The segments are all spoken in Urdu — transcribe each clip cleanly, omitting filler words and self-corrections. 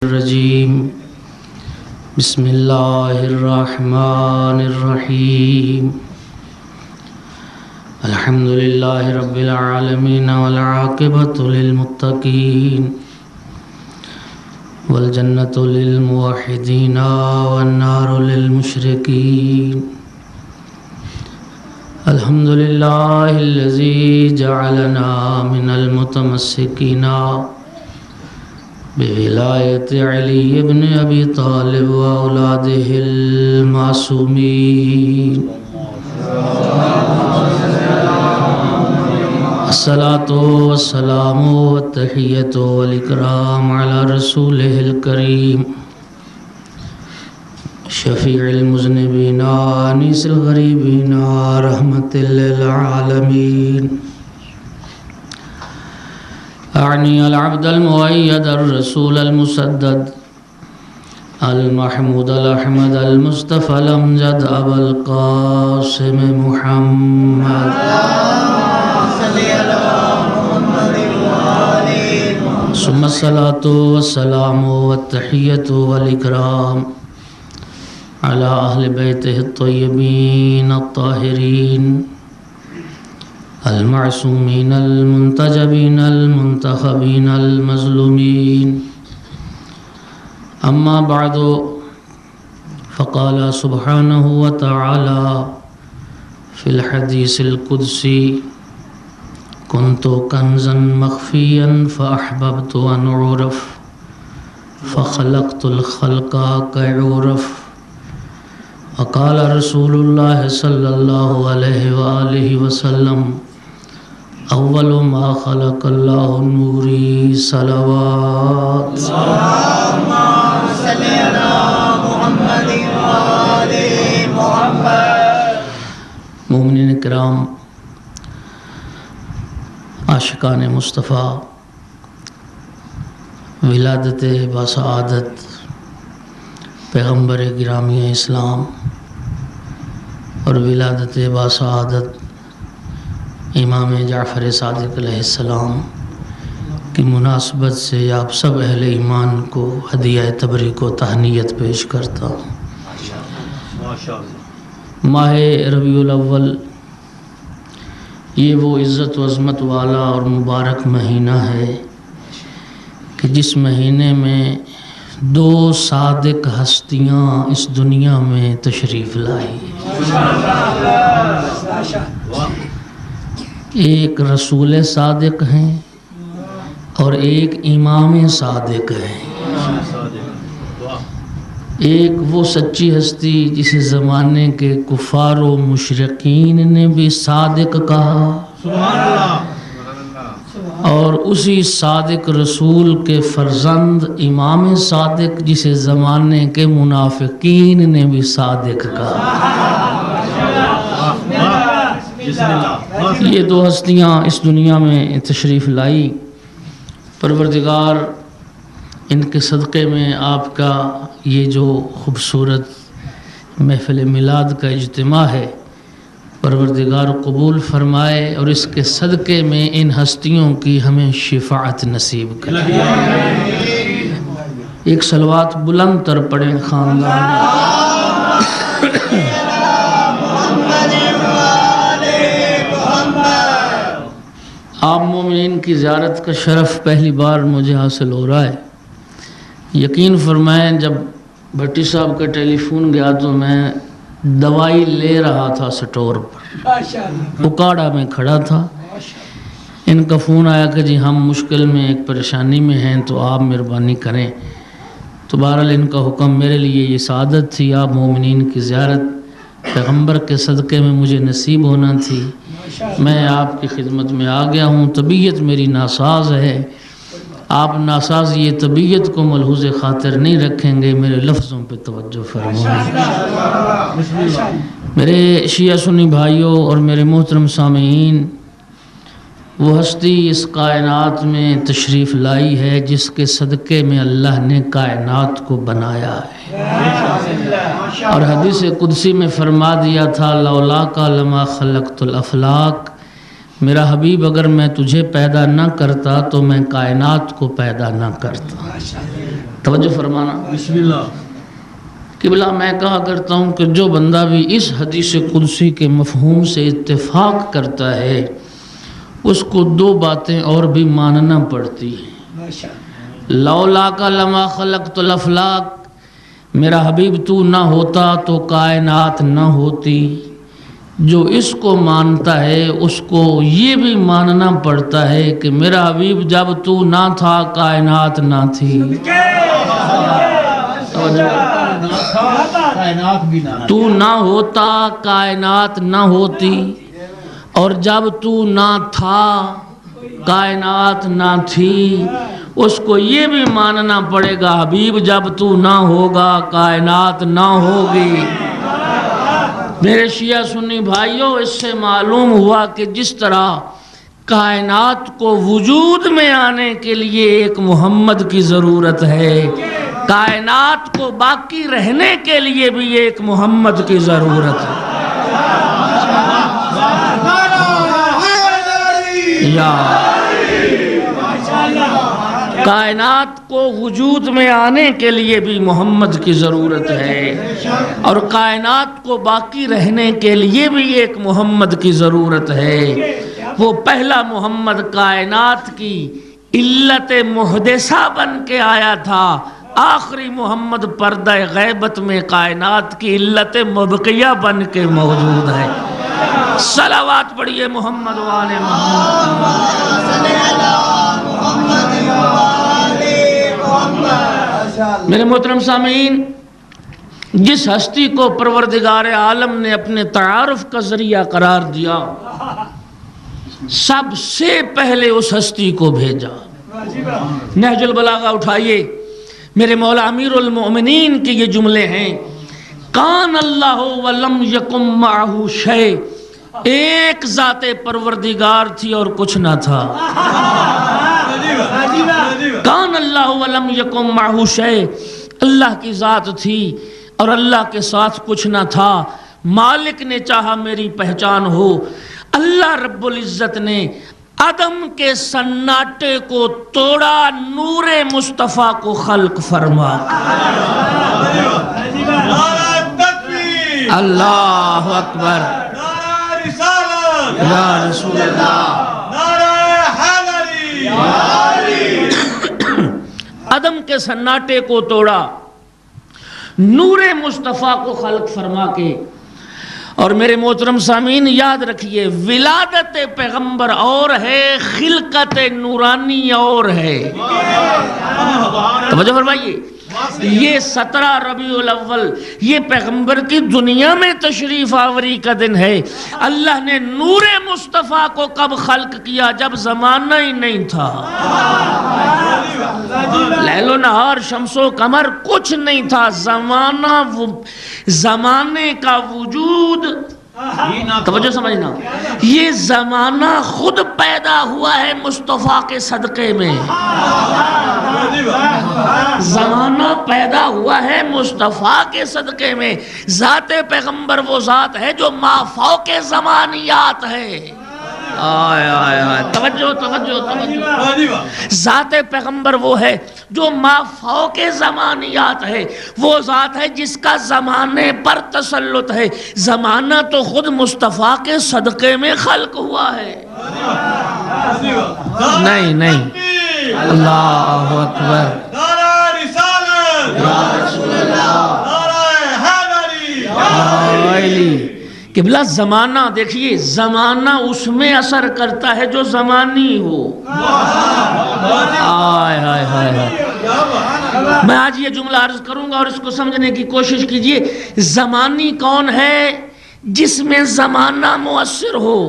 الرجیم بسم اللہ الرحمن الرحیم الحمد للہ رب العالمین والعاقبۃ للمتقین والجنۃ للموحدین والنار للمشرکین الحمد للہ الذی جعلنا من المتمسکین بولایت علی ابن ابی طالب و اولادہ المعصومین الصلاۃ والسلام والتحیۃ والاکرام علی رسولہ الکریم شفیع المذنبین انیس الغریبین رحمۃ للعالمین اعنی العبد المؤید الرسول المسدد المحمود الاحمد المصطفى الامجد ابا القاسم محمد ثم الصلاة والسلام والتحیۃ والاکرام على اہل بیتہ الطیبین الطاہرین المعصومین المنتجبین المنتخبین المظلومین اما بعد فقال سبحانہ وتعالی فی الحدیث القدسی کنت کنزا مخفیا فاحببت ان اعرف فخلقت الخلق کعرف وقال رسول اللہ صلی اللہ علیہ وآلہ وسلم اول ما خلق اللہ نوری صلوات اللہم صلی علی محمد وآل محمد۔ مومنین کرام، عاشقان مصطفیٰ، ولادت باسعادت پیغمبر گرامی اسلام اور ولادت باسعادت امام جعفر صادق علیہ السلام کی مناسبت سے آپ سب اہل ایمان کو ہدیہ تبریک و تہنیت پیش کرتا ہوں۔ ماہ ربیع الاول یہ وہ عزت و عظمت والا اور مبارک مہینہ ہے کہ جس مہینے میں دو صادق ہستیاں اس دنیا میں تشریف لائی۔ ایک رسول صادق ہیں اور ایک امام صادق ہیں۔ ایک وہ سچی ہستی جسے زمانے کے کفار و مشرقین نے بھی صادق کہا، اور اسی صادق رسول کے فرزند امام صادق جسے زمانے کے منافقین نے بھی صادق کہا۔ یہ دو ہستیاں اس دنیا میں تشریف لائی۔ پروردگار ان کے صدقے میں آپ کا یہ جو خوبصورت محفل میلاد کا اجتماع ہے، پروردگار قبول فرمائے اور اس کے صدقے میں ان ہستیوں کی ہمیں شفاعت نصیب کرے۔ ایک صلوات بلند تر پڑھیں خاندان۔ آپ مومنین کی زیارت کا شرف پہلی بار مجھے حاصل ہو رہا ہے۔ یقین فرمائیں، جب بھٹی صاحب کا ٹیلی فون گیا تو میں دوائی لے رہا تھا سٹور پر، اکاڑا میں کھڑا تھا۔ ان کا فون آیا کہ جی ہم مشکل میں ایک پریشانی میں ہیں تو آپ مہربانی کریں۔ تو بہرحال ان کا حکم میرے لیے یہ سعادت تھی، آپ مومنین کی زیارت پیغمبر کے صدقے میں مجھے نصیب ہونا تھی۔ میں آپ کی خدمت میں آ گیا ہوں۔ طبیعت میری ناساز ہے، آپ ناساز یہ طبیعت کو ملحوظ خاطر نہیں رکھیں گے، میرے لفظوں پہ توجہ فرمائیں۔ میرے شیعہ سنی بھائیوں اور میرے محترم سامعین، وہ ہستی اس کائنات میں تشریف لائی ہے جس کے صدقے میں اللہ نے کائنات کو بنایا ہے، اور حدیث قدسی میں فرما دیا تھا لولا کا لما خلقت الافلاق، میرا حبیب اگر میں تجھے پیدا نہ کرتا تو میں کائنات کو پیدا نہ کرتا. توجہ فرمانا. بسم اللہ. قبلہ میں کہا کرتا ہوں کہ جو بندہ بھی اس حدیث قدسی کے مفہوم سے اتفاق کرتا ہے اس کو دو باتیں اور بھی ماننا پڑتی ہیں. لولا کا لما خلقت الافلاق، میرا حبیب تو نہ ہوتا تو کائنات نہ ہوتی. جو اس کو مانتا ہے اس کو یہ بھی ماننا پڑتا ہے کہ میرا حبیب جب تو نہ تھا کائنات نہ تھی. تو نہ ہوتا کائنات نہ ہوتی، اور جب تو نہ تھا کائنات نہ تھی. اس کو یہ بھی ماننا پڑے گا حبیب جب تو نہ ہوگا کائنات نہ ہوگی. میرے شیعہ سنی بھائیوں، اس سے معلوم ہوا کہ جس طرح کائنات کو وجود میں آنے کے لیے ایک محمد کی ضرورت ہے، کائنات کو باقی رہنے کے لیے بھی ایک محمد کی ضرورت ہے. یا کائنات کو وجود میں آنے کے لیے بھی محمد کی ضرورت ہے، اور کائنات کو باقی رہنے کے لیے بھی ایک محمد کی ضرورت ہے. وہ پہلا محمد کائنات کی علت محدثہ بن کے آیا تھا، آخری محمد پردہ غیبت میں کائنات کی علت مبقیہ بن کے موجود ہے. صلوات پڑھیے محمد والے محمد. میرے محترم سامعین، جس ہستی کو پروردگار عالم نے اپنے تعارف کا ذریعہ قرار دیا، سب سے پہلے اس ہستی کو بھیجا. نہج البلاغہ اٹھائیے، میرے مولا امیر المؤمنین کے یہ جملے ہیں: کان اللہ ولم یکم معہ شیء، ایک ذات پروردگار تھی اور کچھ نہ تھا. کان اللہ ولم یکم معہ شیء، اللہ کی ذات تھی اور اللہ کے ساتھ کچھ نہ تھا. مالک نے چاہا میری پہچان ہو. اللہ رب العزت نے عدم کے سناٹے کو توڑا، نور مصطفیٰ کو خلق فرما. اللہ اکبر، یا رسول اللہ. عدم کے سناٹے کو توڑا، نور مصطفیٰ کو خلق فرما کے. اور میرے محترم سامعین یاد رکھیے، ولادت پیغمبر اور ہے، خلقت نورانی اور ہے. توجہ فرمائیے، یہ 17 ربیع الاول یہ پیغمبر کی دنیا میں تشریف آوری کا دن ہے. اللہ نے نور مصطفیٰ کو کب خلق کیا؟ جب زمانہ ہی نہیں تھا. لیل و نہار، شمس و قمر کچھ نہیں تھا. زمانے کا وجود، توجہ سمجھنا، یہ زمانہ خود پیدا ہوا ہے مصطفیٰ کے صدقے میں. زمانہ پیدا ہوا ہے مصطفیٰ کے صدقے میں. ذات پیغمبر وہ ذات ہے جو ما فوق زمانیات ہے. آئے آئے آئے، توجہ توجہ توجہ. ذات پیغمبر وہ ہے جو ما فوق زمانیات ہے، وہ ذات ہے جس کا زمانے پر تسلط ہے. زمانہ تو خود مصطفیٰ کے صدقے میں خلق ہوا ہے. نہیں نہیں، اللہ اکبر، یا رسول اللہ. قبلہ زمانہ دیکھیے، زمانہ اس میں اثر کرتا ہے جو زمانی ہو. آئے آئے آئے. میں آج یہ جملہ عرض کروں گا اور اس کو سمجھنے کی کوشش کیجئے. زمانی کون ہے؟ جس میں زمانہ مؤثر ہو.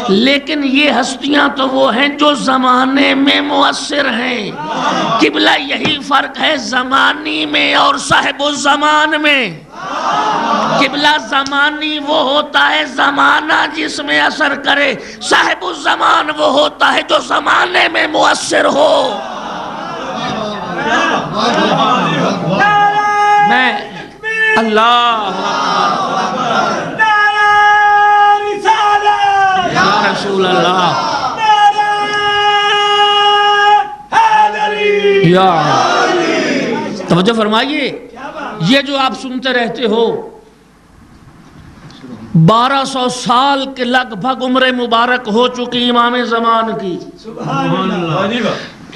لیکن یہ ہستیاں تو وہ ہیں جو زمانے میں مؤثر ہیں. قبلہ یہی فرق ہے زمانی میں اور صاحب الزمان میں. قبلہ زمانی وہ ہوتا ہے زمانہ جس میں اثر کرے، صاحب الزمان وہ ہوتا ہے جو زمانے میں مؤثر ہو. میں اللہ رسول اللہ یا توجہ فرمائیے. یہ جو آپ سنتے رہتے ہو 1200 سال کے لگ بھگ عمر مبارک ہو چکی امام زمان کی،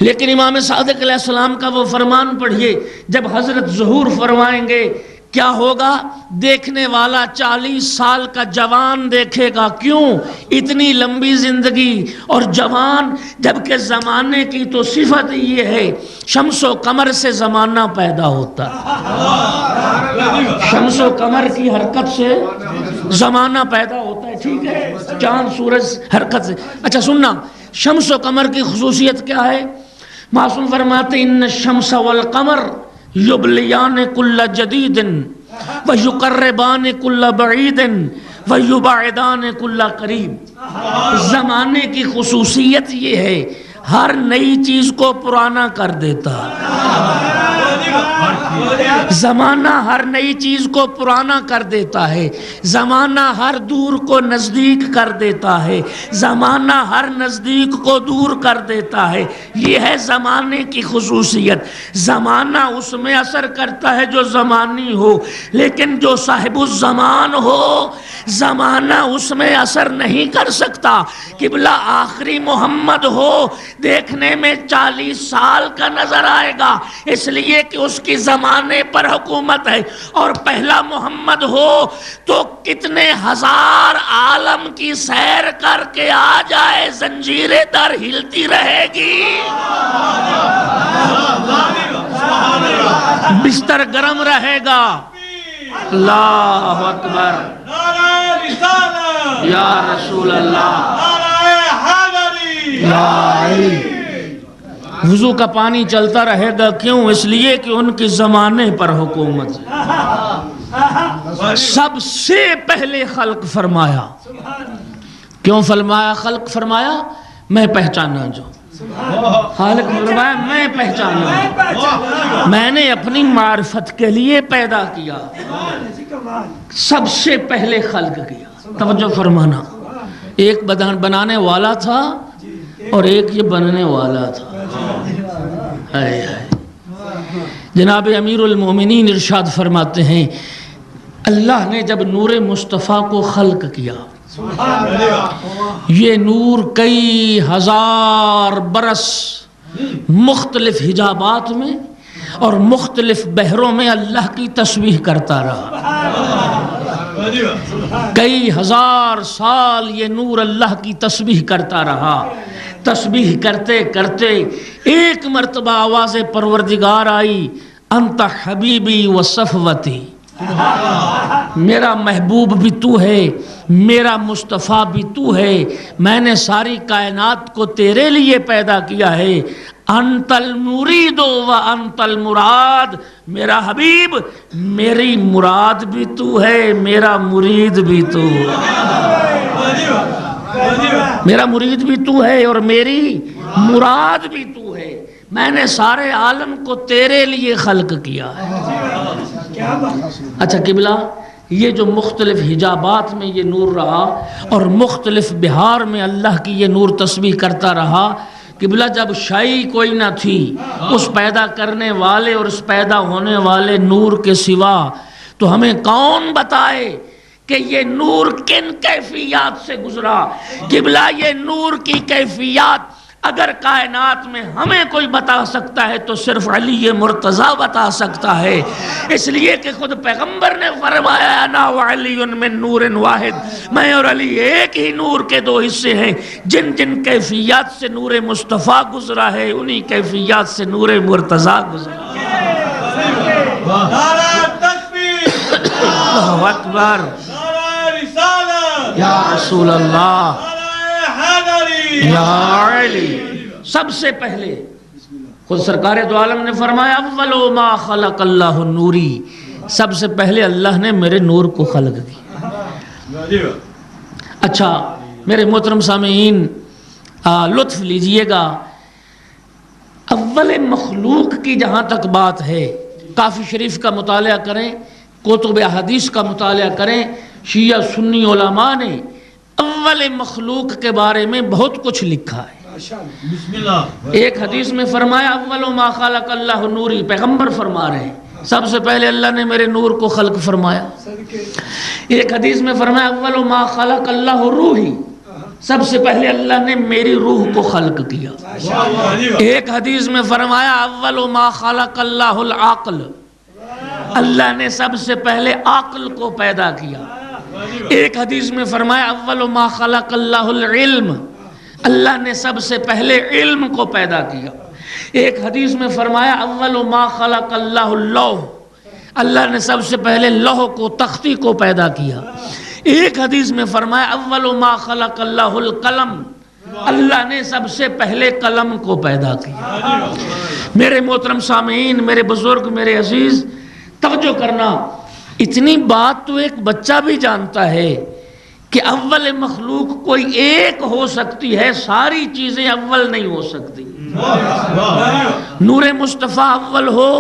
لیکن امام صادق علیہ السلام کا وہ فرمان پڑھیے جب حضرت ظہور فرمائیں گے کیا ہوگا؟ دیکھنے والا 40 سال کا جوان دیکھے گا. کیوں؟ اتنی لمبی زندگی اور جوان، جبکہ زمانے کی تو صفت یہ ہے شمس و قمر سے زمانہ پیدا ہوتا ہے. شمس و قمر کی حرکت سے زمانہ پیدا ہوتا ہے. ٹھیک ہے، چاند سورج حرکت سے. اچھا سننا، شمس و قمر کی خصوصیت کیا ہے؟ معصوم فرماتے ان الشمس والقمر یبلیان کل جدید ویقربان کل بعید ویبعدان کل قریب. زمانے کی خصوصیت یہ ہے ہر نئی چیز کو پرانا کر دیتا ہے. زمانہ ہر نئی چیز کو پرانا کر دیتا ہے. زمانہ ہر دور کو نزدیک کر دیتا ہے. زمانہ ہر نزدیک کو دور کر دیتا ہے. یہ ہے زمانے کی خصوصیت. زمانہ اس میں اثر کرتا ہے جو زمانی ہو، لیکن جو صاحب الزمان ہو زمانہ اس میں اثر نہیں کر سکتا. قبلہ آخری محمد ہو دیکھنے میں 40 سال کا نظر آئے گا، اس لیے کہ اس کی زمانے پر حکومت ہے. اور پہلا محمد ہو تو کتنے ہزار عالم کی سیر کر کے آ جائے زنجیر در ہلتی رہے گی، بستر گرم رہے گا. اللہ اکبر، یا رسول اللہ، یا علی. وضو کا پانی چلتا رہے گا. کیوں؟ اس لیے کہ ان کی زمانے پر حکومت ہے. سب سے پہلے خلق فرمایا. کیوں فرمایا؟ خلق فرمایا میں پہچانا جو خالق فرمایا میں پہچانا، میں نے اپنی معرفت کے لیے پیدا کیا. سب سے پہلے خلق کیا. توجہ فرمانا، ایک بدن بنانے والا تھا اور ایک یہ بننے والا تھا. جناب امیر المومنین ارشاد فرماتے ہیں اللہ نے جب نور مصطفیٰ کو خلق کیا، یہ نور کئی ہزار برس مختلف حجابات میں اور مختلف بحروں میں اللہ کی تسبیح کرتا رہا. کئی ہزار سال یہ نور اللہ کی تسبیح کرتا رہا. تسبیح کرتے کرتے ایک مرتبہ آواز پروردگار آئی، انت حبیبی و صفوتی، میرا محبوب بھی تو ہے، میرا مصطفیٰ بھی تو ہے، میں نے ساری کائنات کو تیرے لیے پیدا کیا ہے. انت المرید و انت المراد، میرا حبیب میری مراد بھی تو ہے، میرا مرید بھی تو ہے. میرا مرید بھی تو ہے اور میری مراد بھی تو ہے. میں نے سارے عالم کو تیرے لیے خلق کیا ہے. اچھا قبلہ، یہ جو مختلف حجابات میں یہ نور رہا اور مختلف بہار میں اللہ کی یہ نور تسبیح کرتا رہا. قبلہ جب شائی کوئی نہ تھی اس پیدا کرنے والے اور اس پیدا ہونے والے نور کے سوا، تو ہمیں کون بتائے کہ یہ نور کن کیفیات سے گزرا؟ قبلہ یہ نور کی کیفیات اگر کائنات میں ہمیں کوئی بتا سکتا ہے تو صرف علی مرتضیٰ بتا سکتا ہے. اس لیے کہ خود پیغمبر نے فرمایا انا وعلی من نور واحد، میں اور علی ایک ہی نور کے دو حصے ہیں. جن جن کیفیات سے نور مصطفیٰ گزرا ہے انہی کیفیات سے نور مرتضیٰ گزرا. اللہ اکبر، یا رسول اللہ، یا علی. سب سے پہلے خود سرکار دو عالم نے فرمایا اول ما خلق اللہ نوری، سب سے پہلے اللہ نے میرے نور کو خلق کیا. اچھا میرے محترم سامعین لطف لیجئے گا، اول مخلوق کی جہاں تک بات ہے کافی شریف کا مطالعہ کریں، کتب احادیث کا مطالعہ کریں. شیعہ سنی علماء نے اول مخلوق کے بارے میں بہت کچھ لکھا ہے. بسم اللہ. ایک حدیث میں فرمایا اول ما خلق اللہ نوری، پیغمبر فرما رہے ہیں سب سے پہلے اللہ نے میرے نور کو خلق فرمایا. ایک حدیث میں فرمایا اول ما خلق اللہ روحی، سب سے پہلے اللہ نے میری روح کو خلق کیا. ایک حدیث میں فرمایا اول ما خلق اللہ العقل، اللہ نے سب سے پہلے عقل کو پیدا کیا. ایک حدیث میں فرمایا اول ما خلق اللہ العلم، اللہ نے سب سے پہلے علم کو پیدا کیا. ایک حدیث میں فرمایا اول ما خلق اللہ اللوح، اللہ نے سب سے پہلے لوح کو، تختی کو پیدا کیا. ایک حدیث میں فرمایا اول ما خلق اللہ القلم، اللہ نے سب سے پہلے قلم کو پیدا کیا. میرے محترم سامعین، میرے بزرگ، میرے عزیز، توجہ کرنا، اتنی بات تو ایک بچہ بھی جانتا ہے کہ اول مخلوق کوئی ایک ہو سکتی ہے، ساری چیزیں اول نہیں ہو سکتی. نور مصطفیٰ اول ہو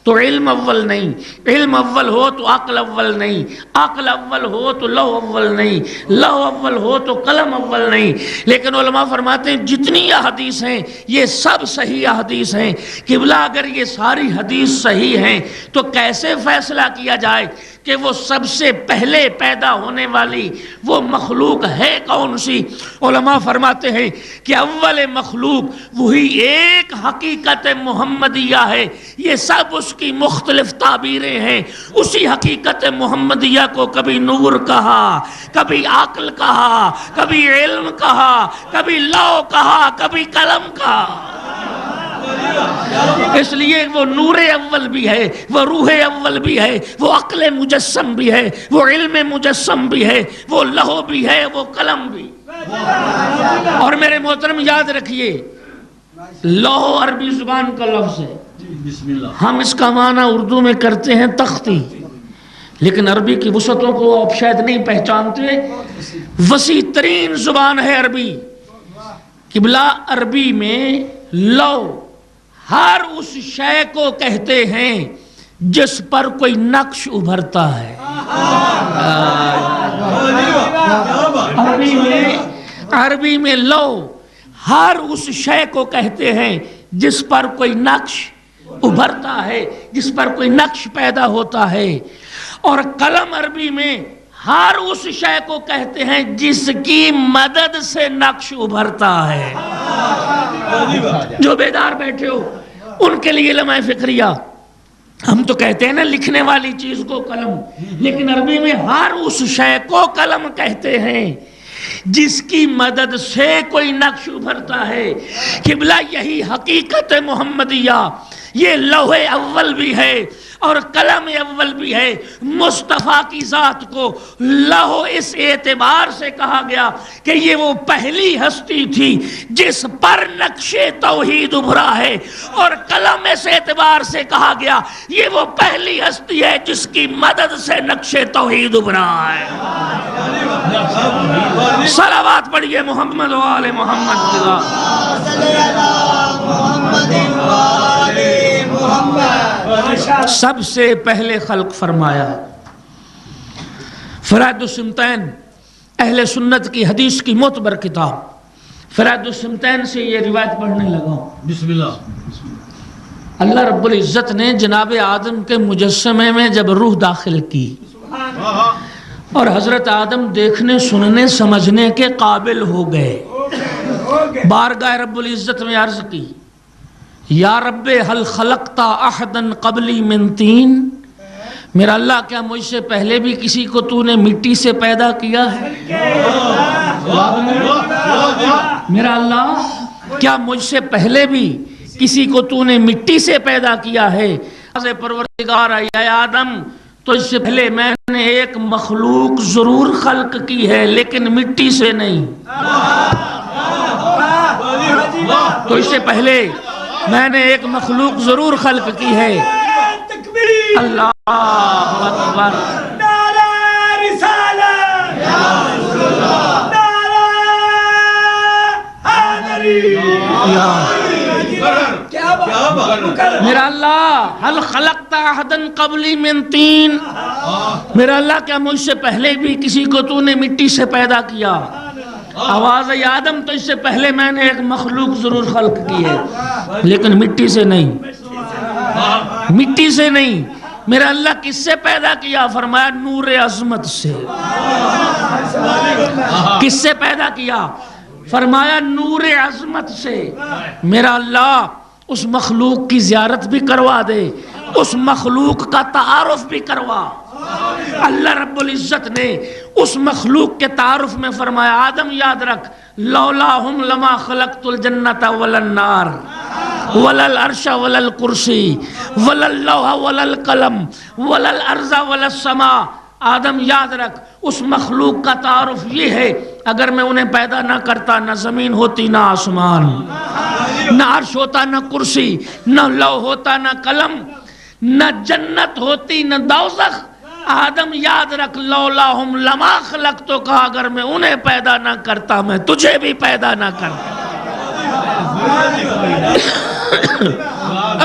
تو علم اول نہیں، علم اول ہو تو عقل اول نہیں، عقل اول ہو تو لوح اول نہیں، لوح اول ہو تو قلم اول نہیں. لیکن علماء فرماتے ہیں جتنی احادیث ہیں یہ سب صحیح احادیث ہیں. قبلہ اگر یہ ساری حدیث صحیح ہیں تو کیسے فیصلہ کیا جائے کہ وہ سب سے پہلے پیدا ہونے والی وہ مخلوق ہے کون سی؟ علماء فرماتے ہیں کہ اول مخلوق وہی ایک حقیقت محمدیہ ہے. یہ سب اس کی مختلف تعبیریں ہیں. اسی حقیقت محمدیہ کو کبھی نور کہا، کبھی عقل کہا، کبھی علم کہا، کبھی لوح کہا، کبھی قلم کہا. اس لیے وہ نور اول بھی ہے، وہ روح اول بھی ہے، وہ عقل مجسم بھی ہے، وہ علم مجسم بھی ہے، وہ لوح بھی ہے، وہ قلم بھی. اور میرے محترم یاد رکھیے، لوح عربی زبان کا لفظ ہے. بسم اللہ. ہم اس کا معنی اردو میں کرتے ہیں تختی، لیکن عربی کی وسعتوں کو آپ شاید نہیں پہچانتے. وسیع ترین زبان ہے عربی. قبلہ عربی میں لوح ہر اس شے کو کہتے ہیں جس پر کوئی نقش ابھرتا ہے. عربی میں لوح ہر اس شے کو کہتے ہیں جس پر کوئی نقش ابھرتا ہے، جس پر کوئی نقش پیدا ہوتا ہے. اور قلم عربی میں ہر اس شے کو کہتے ہیں جس کی مدد سے نقش ابھرتا ہے. جو بیدار بیٹھے ہو ان کے لیے لمحہ فکریہ، ہم تو کہتے ہیں نا لکھنے والی چیز کو قلم، لیکن عربی میں ہر اس شے کو قلم کہتے ہیں جس کی مدد سے کوئی نقش ابھرتا ہے. قبلہ یہی حقیقت محمدیہ، یہ لوح اول بھی ہے اور قلم اول بھی ہے. مصطفیٰ کی ذات کو لوح اس اعتبار سے کہا گیا کہ یہ وہ پہلی ہستی تھی جس پر نقش توحید ابھرا ہے، اور قلم اس اعتبار سے کہا گیا یہ وہ پہلی ہستی ہے جس کی مدد سے نقش توحید ابھرا ہے. صلوات پڑھیے محمد و آل محمد کی ذات. سب سے پہلے خلق فرمایا. فرائض السمتین اہل سنت کی حدیث کی معتبر کتاب فرائض السمتین سے یہ روایت پڑھنے لگا. بسم اللہ. اللہ رب العزت نے جناب آدم کے مجسمے میں جب روح داخل کی اور حضرت آدم دیکھنے، سننے، سمجھنے کے قابل ہو گئے، بارگاہ رب العزت میں عرض کی یا رب حل خلقتا احدا قبلی من طین، میرا اللہ کیا مجھ سے پہلے بھی کسی کو تو نے مٹی سے پیدا کیا ہے؟ میرا اللہ کیا مجھ سے پہلے بھی کسی کو تو نے مٹی سے پیدا کیا ہے؟ پروردگار اے آدم تو اس سے پہلے میں نے ایک مخلوق ضرور خلق کی ہے لیکن مٹی سے نہیں. تو اس سے پہلے میں نے ایک مخلوق ضرور خلق کی ہے. اللہ اکبر. میرا اللہ حل خلقتا احدا قبلی من طین، میرا اللہ کیا مجھ سے پہلے بھی کسی کو تو نے مٹی سے پیدا کیا؟ آواز ہے آدم تو اس سے پہلے میں نے ایک مخلوق ضرور خلق کی ہے، لیکن مٹی سے نہیں، مٹی سے نہیں۔ میرا اللہ کس سے پیدا کیا؟ فرمایا نور عظمت سے۔ کس سے پیدا کیا؟ فرمایا نور عظمت سے۔ میرا اللہ اس مخلوق کی زیارت بھی کروا دے، اس مخلوق کا تعارف بھی کروا۔ اللہ رب العزت نے اس مخلوق کے تعارف میں فرمایا آدم یاد رکھ، لولاہم لما خلقت الجنت ولا النار ولا العرش ولا الکرسی ولا اللوح ولا القلم ولا الارض ولا السماء۔ آدم یاد رکھ اس مخلوق کا تعارف یہ ہے، اگر میں انہیں پیدا نہ کرتا نہ زمین ہوتی نہ آسمان، نہ عرش ہوتا نہ کرسی، نہ لوح ہوتا نہ قلم، نہ جنت ہوتی نہ دوزخ۔ آدم یاد رکھ لولاہم لما خلقتو، کہا اگر میں انہیں پیدا نہ کرتا میں تجھے بھی پیدا نہ کرتا۔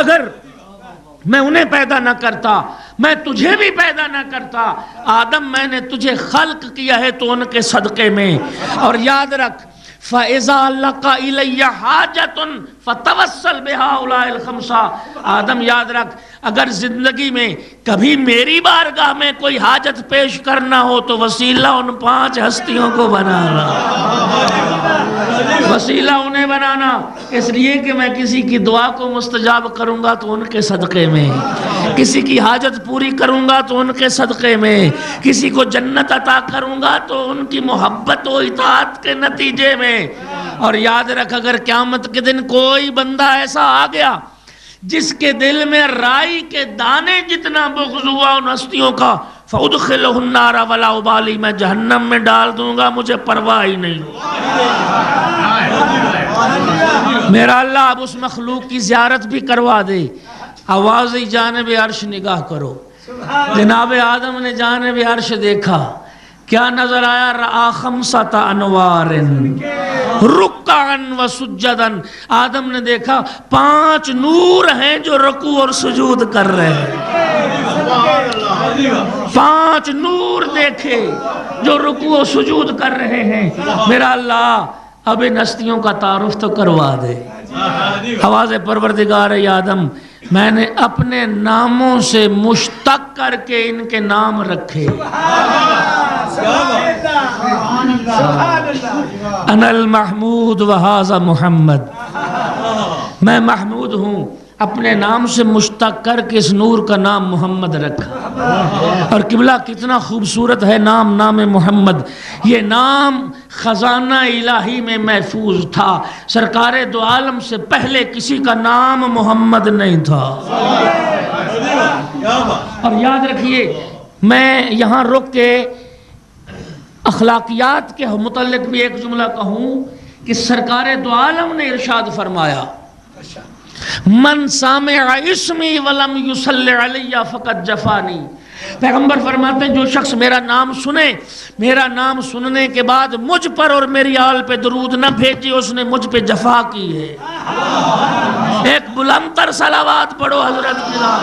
اگر میں انہیں پیدا نہ کرتا میں تجھے بھی پیدا نہ کرتا۔ آدم میں نے تجھے خلق کیا ہے تو ان کے صدقے میں۔ اور یاد رکھ فَإِذَا لَقَ إِلَيَّ حَاجَةٌ فَتَوَسَّلْ بِهَؤُلَاءِ الْخَمْسَةِ۔ آدم یاد رکھ اگر زندگی میں کبھی میری بارگاہ میں کوئی حاجت پیش کرنا ہو تو وسیلہ ان 5 ہستیوں کو بنانا، وسیلہ انہیں بنانا، اس لیے کہ میں کسی کی دعا کو مستجاب کروں گا تو ان کے صدقے میں، کسی کی حاجت پوری کروں گا تو ان کے صدقے میں، کسی کو جنت عطا کروں گا تو ان کی محبت و اطاعت کے نتیجے میں۔ اور یاد رکھ اگر قیامت کے دن کوئی بندہ ایسا آ گیا جس کے دل میں رائی کے دانے جتنا بغض ہوا ان ہستیوں کا، فَأُدْخِلْهُ النَّارَ وَلَا أُبَالِي، میں جہنم میں ڈال دوں گا، مجھے پرواہ ہی نہیں۔ میرا اللہ اب اس مخلوق کی زیارت بھی کروا دے۔ آواز جانب عرش نگاہ کرو، جناب آدم نے جانب عرش دیکھا، کیا نظر آیا؟ رَآ خَمْسَةَ أَنْوَارٍ رُكَّعًا وَسُجَّدًا۔ آدم نے دیکھا 5 نور ہیں جو رکوع اور سجود کر رہے ہیں، 5 نور دیکھے جو رکوع و سجود کر رہے ہیں۔ میرا اللہ اب ان ہستیوں کا تعارف تو کروا دے۔ آواز پروردگار آدم میں نے اپنے ناموں سے مشتق کر کے ان کے نام رکھے، انا المحمود وہذا محمد، میں محمود ہوں، اپنے نام سے مشتق کر کے اس نور کا نام محمد رکھا۔ اور قبلہ کتنا خوبصورت ہے نام، نام محمد۔ یہ نام خزانہ الہی میں محفوظ تھا، سرکار دو عالم سے پہلے کسی کا نام محمد نہیں تھا۔ اور یاد رکھیے میں یہاں رک کے اخلاقیات کے متعلق بھی ایک جملہ کہوں کہ سرکار دو عالم نے ارشاد فرمایا من سامع اسمی ولم یصلی علی فقد جفانی۔ پیغمبر فرماتے ہیں جو شخص میرا نام سنے، میرا نام سننے کے بعد مجھ پر اور میری آل پہ درود نہ بھیجے، اس نے مجھ پہ جفا کی ہے۔ ایک بلند تر صلوات پڑھو حضرت بلال۔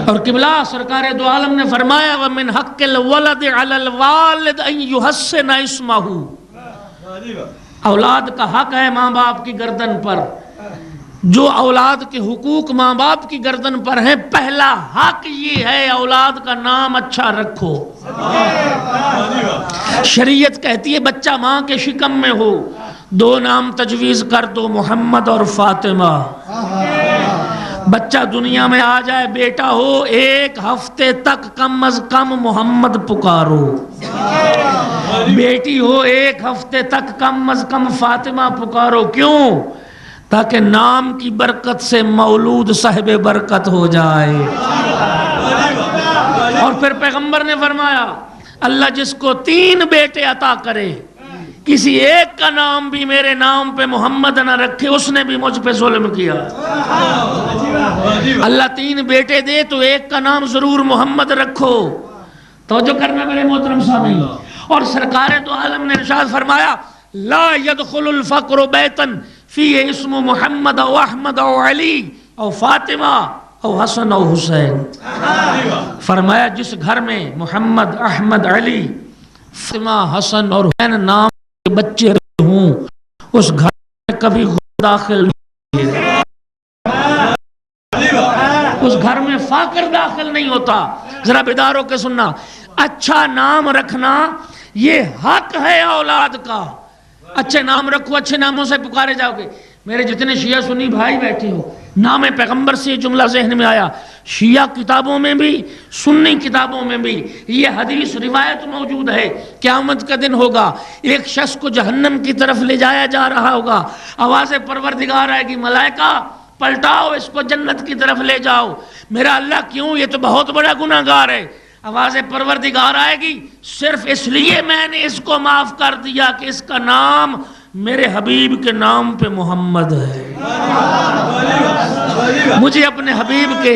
اور قبلہ سرکار دو عالم نے فرمایا وَمِنْ حَقِّ الْوَلَدِ عَلَى الْوَالِدِ أَنْ يُحَسِّنَ اسْمَهُ۔ اولاد کا حق ہے ماں باپ کی گردن پر، جو اولاد کے حقوق ماں باپ کی گردن پر ہیں، پہلا حق یہ ہے اولاد کا نام اچھا رکھو۔ شریعت کہتی ہے بچہ ماں کے شکم میں ہو 2 نام تجویز کر دو، محمد اور فاطمہ۔ بچہ دنیا میں آ جائے بیٹا ہو 1 ہفتے تک کم از کم محمد پکارو، بیٹی ہو 1 ہفتے تک کم از کم فاطمہ پکارو۔ کیوں؟ تاکہ نام کی برکت سے مولود صاحب برکت ہو جائے۔ اور پھر پیغمبر نے فرمایا اللہ جس کو 3 بیٹے عطا کرے، کسی ایک کا نام بھی میرے نام پہ محمد نہ رکھے، اس نے بھی مجھ پہ ظلم کیا۔ اللہ 3 بیٹے دے تو ایک کا نام ضرور محمد رکھو۔ توجہ کرنا میرے محترم سامعین۔ اور سرکار دو عالم نے ارشاد فرمایا لا يدخل الفقر بیتا فی اسم محمد او احمد او علی او فاطمہ او حسن او حسین. فرمایا جس گھر میں محمد، احمد، علی، فاطمہ، حسن اور حسین نام کے بچے ہوں اس گھر میں کبھی غربت داخل نہیں ہوتی، اس گھر میں فقر داخل نہیں ہوتا. ذرا بیدار ہو کے سننا، اچھا نام رکھنا یہ حق ہے اولاد کا. اچھے نام رکھو، اچھے ناموں سے پکارے جاؤ گے. میرے جتنے شیعہ سنی بھائی بیٹھے ہو، نام پیغمبر سے یہ جملہ ذہن میں آیا. شیعہ کتابوں میں بھی سنی کتابوں میں بھی یہ حدیث روایت موجود ہے. قیامت کا دن ہوگا، ایک شخص کو جہنم کی طرف لے جایا جا رہا ہوگا، آواز پروردگار آئے گی، ملائکہ پلٹاؤ اس کو جنت کی طرف لے جاؤ. میرا اللہ کیوں؟ یہ تو بہت بڑا گناہ گار ہے. آواز پروردگار آئے گی، صرف اس لیے میں نے اس کو معاف کر دیا کہ اس کا نام میرے حبیب کے نام پہ محمد ہے. مجھے اپنے حبیب کے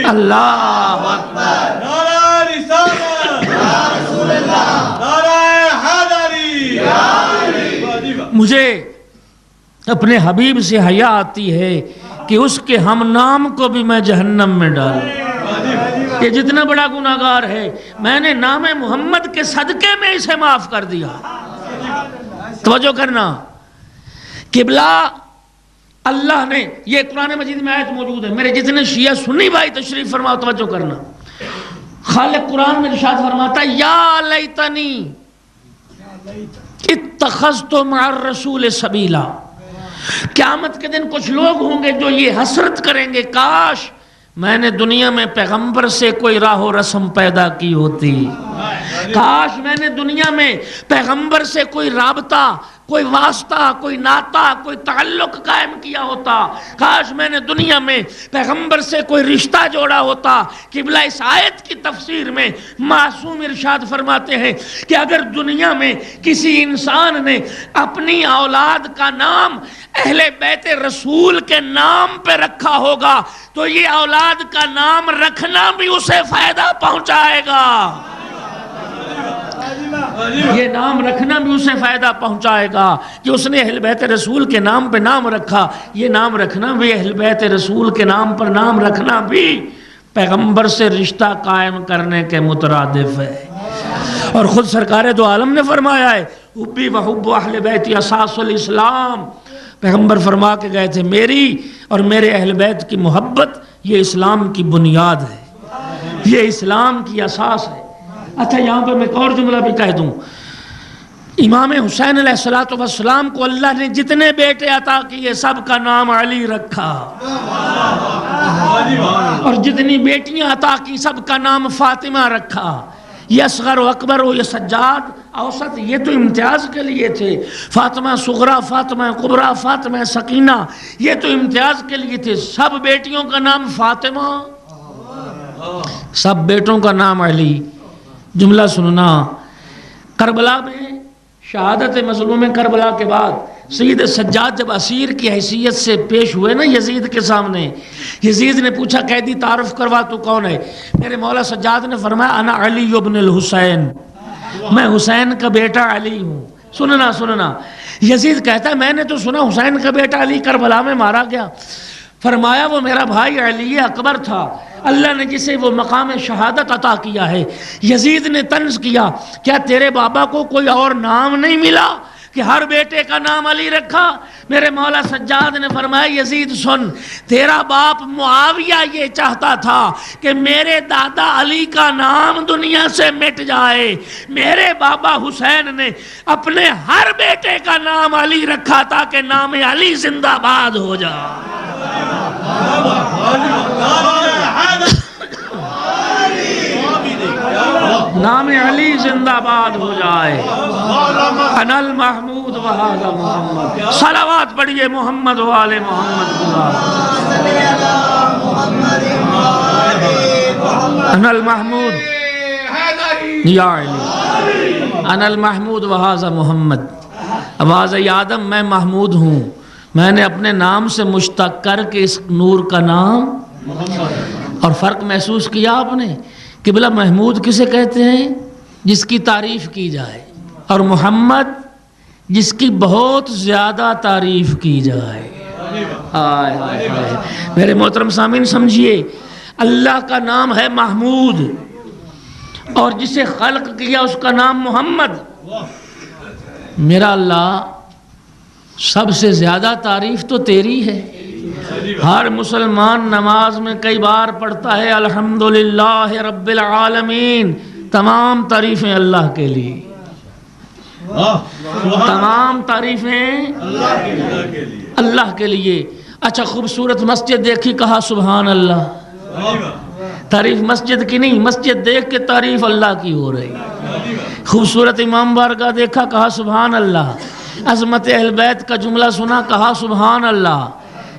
اللہ اکبر، نعرہ رسالت یا رسول اللہ، نعرہ حیدری یا علی. مجھے اپنے حبیب سے حیا آتی ہے کہ اس کے ہم نام کو بھی میں جہنم میں ڈالوں. یہ جتنا بڑا گناہ گار ہے، میں نے نام محمد کے صدقے میں اسے معاف کر دیا. توجہ کرنا، قبلہ اللہ نے، یہ قرآن مجید میں آیت موجود ہے. میرے جتنے شیعہ سنی بھائی تشریف فرماؤ، توجہ کرنا. خالق قرآن میں ارشاد فرماتا ہے یا لیتنی اتخذت مع الرسول سبیلا. قیامت کے دن کچھ لوگ ہوں گے جو یہ حسرت کریں گے، کاش میں نے دنیا میں پیغمبر سے کوئی راہ و رسم پیدا کی ہوتی، کاش میں نے دنیا میں پیغمبر سے کوئی رابطہ، کوئی واسطہ، کوئی ناطہ، کوئی تعلق قائم کیا ہوتا، کاش میں نے دنیا میں پیغمبر سے کوئی رشتہ جوڑا ہوتا. قبلہ اس آیت کی تفسیر میں معصوم ارشاد فرماتے ہیں کہ اگر دنیا میں کسی انسان نے اپنی اولاد کا نام اہل بیت رسول کے نام پہ رکھا ہوگا تو یہ اولاد کا نام رکھنا بھی اسے فائدہ پہنچائے گا. یہ نام رکھنا بھی اسے فائدہ پہنچائے گا کہ اس نے اہل بیت رسول کے نام پہ نام رکھا. یہ نام رکھنا بھی، اہل بیت رسول کے نام پر نام رکھنا بھی پیغمبر سے رشتہ قائم کرنے کے مترادف ہے. اور خود سرکار دو عالم نے فرمایا ہے حبی و حب اہل بیت اساس الاسلام. پیغمبر فرما کے گئے تھے میری اور میرے اہل بیت کی محبت یہ اسلام کی بنیاد ہے، یہ اسلام کی اساس ہے. اچھا یہاں پہ میں ایک اور جملہ بھی کہہ دوں. امام حسین علیہ السلام کو اللہ نے جتنے بیٹے عطا کیے سب کا نام علی رکھا، اور جتنی بیٹیاں عطا کی سب کا نام فاطمہ رکھا. یہ اصغر و اکبر و یہ سجاد اوسط یہ تو امتیاز کے لیے تھے. فاطمہ صغرا، فاطمہ کبریٰ، فاطمہ سکینہ یہ تو امتیاز کے لیے تھے. سب بیٹیوں کا نام فاطمہ، سب بیٹوں کا نام علی. جملہ سننا، کربلا میں شہادت مظلوم کربلا کے بعد سید سجاد جب اسیر کی حیثیت سے پیش ہوئے نا یزید کے سامنے، یزید نے پوچھا قیدی تعارف کروا تو کون ہے؟ میرے مولا سجاد نے فرمایا انا علی ابن الحسین، میں حسین کا بیٹا علی ہوں. سننا یزید کہتا ہے میں نے تو سنا حسین کا بیٹا علی کربلا میں مارا گیا. فرمایا وہ میرا بھائی علی اکبر تھا، اللہ نے جسے وہ مقام شہادت عطا کیا ہے. یزید نے طنز کیا کیا تیرے بابا کو کوئی اور نام نہیں ملا کہ ہر بیٹے کا نام علی رکھا؟ میرے مولا سجاد نے فرمایا یزید سن، تیرا باپ معاویہ یہ چاہتا تھا کہ میرے دادا علی کا نام دنیا سے مٹ جائے، میرے بابا حسین نے اپنے ہر بیٹے کا نام علی رکھا تاکہ نام علی زندہ باد ہو جائے. نام علی زندہ باد ہو جائے. انا المحمود وہذا محمد. صلوات پڑھیے محمد و آل محمد. انا المحمود یا علی، انا المحمود وہذا محمد. آواز آدم میں محمود ہوں، میں نے اپنے نام سے مشتق کر کے اس نور کا نام. اور فرق محسوس کیا آپ نے؟ قبلہ محمود کسے کہتے ہیں؟ جس کی تعریف کی جائے، اور محمد جس کی بہت زیادہ تعریف کی جائے. آئے آئے آئے۔ میرے محترم سامعین سمجھیے، اللہ کا نام ہے محمود، اور جسے خلق کیا اس کا نام محمد۔ میرا اللہ سب سے زیادہ تعریف تو تیری ہے۔ ہر مسلمان نماز میں کئی بار پڑھتا ہے الحمدللہ رب العالمین، تمام تعریفیں اللہ کے لیے، تمام تعریفیں اللہ کے لیے۔ اچھا، خوبصورت مسجد دیکھی، کہا سبحان اللہ۔ تعریف مسجد کی نہیں، مسجد دیکھ کے تعریف اللہ کی ہو رہی۔ خوبصورت امام بارگاہ دیکھا، کہا سبحان اللہ۔ عظمت اہل بیت کا جملہ سنا، کہا سبحان اللہ۔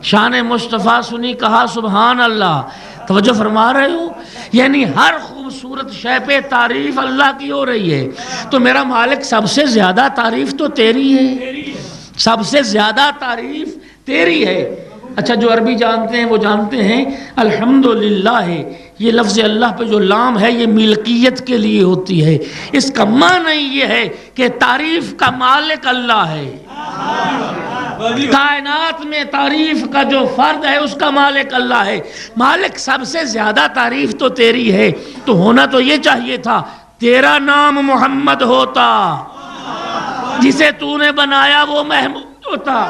شان مصطفیٰ سنی، کہا سبحان اللہ۔ توجہ فرما رہے ہو؟ یعنی ہر خوبصورت شے پہ تعریف اللہ کی ہو رہی ہے۔ تو میرا مالک سب سے زیادہ تعریف تو تیری ہے، سب سے زیادہ تعریف تیری ہے۔ اچھا، جو عربی جانتے ہیں وہ جانتے ہیں الحمدللہ ہے، یہ لفظ اللہ پہ جو لام ہے یہ ملکیت کے لیے ہوتی ہے۔ اس کا معنی یہ ہے کہ تعریف کا مالک اللہ ہے، کائنات میں تعریف کا جو فرد ہے اس کا مالک اللہ ہے۔ مالک سب سے زیادہ تعریف تو تیری ہے، تو ہونا تو یہ چاہیے تھا تیرا نام محمد ہوتا، جسے تو نے بنایا وہ محمود ہوتا۔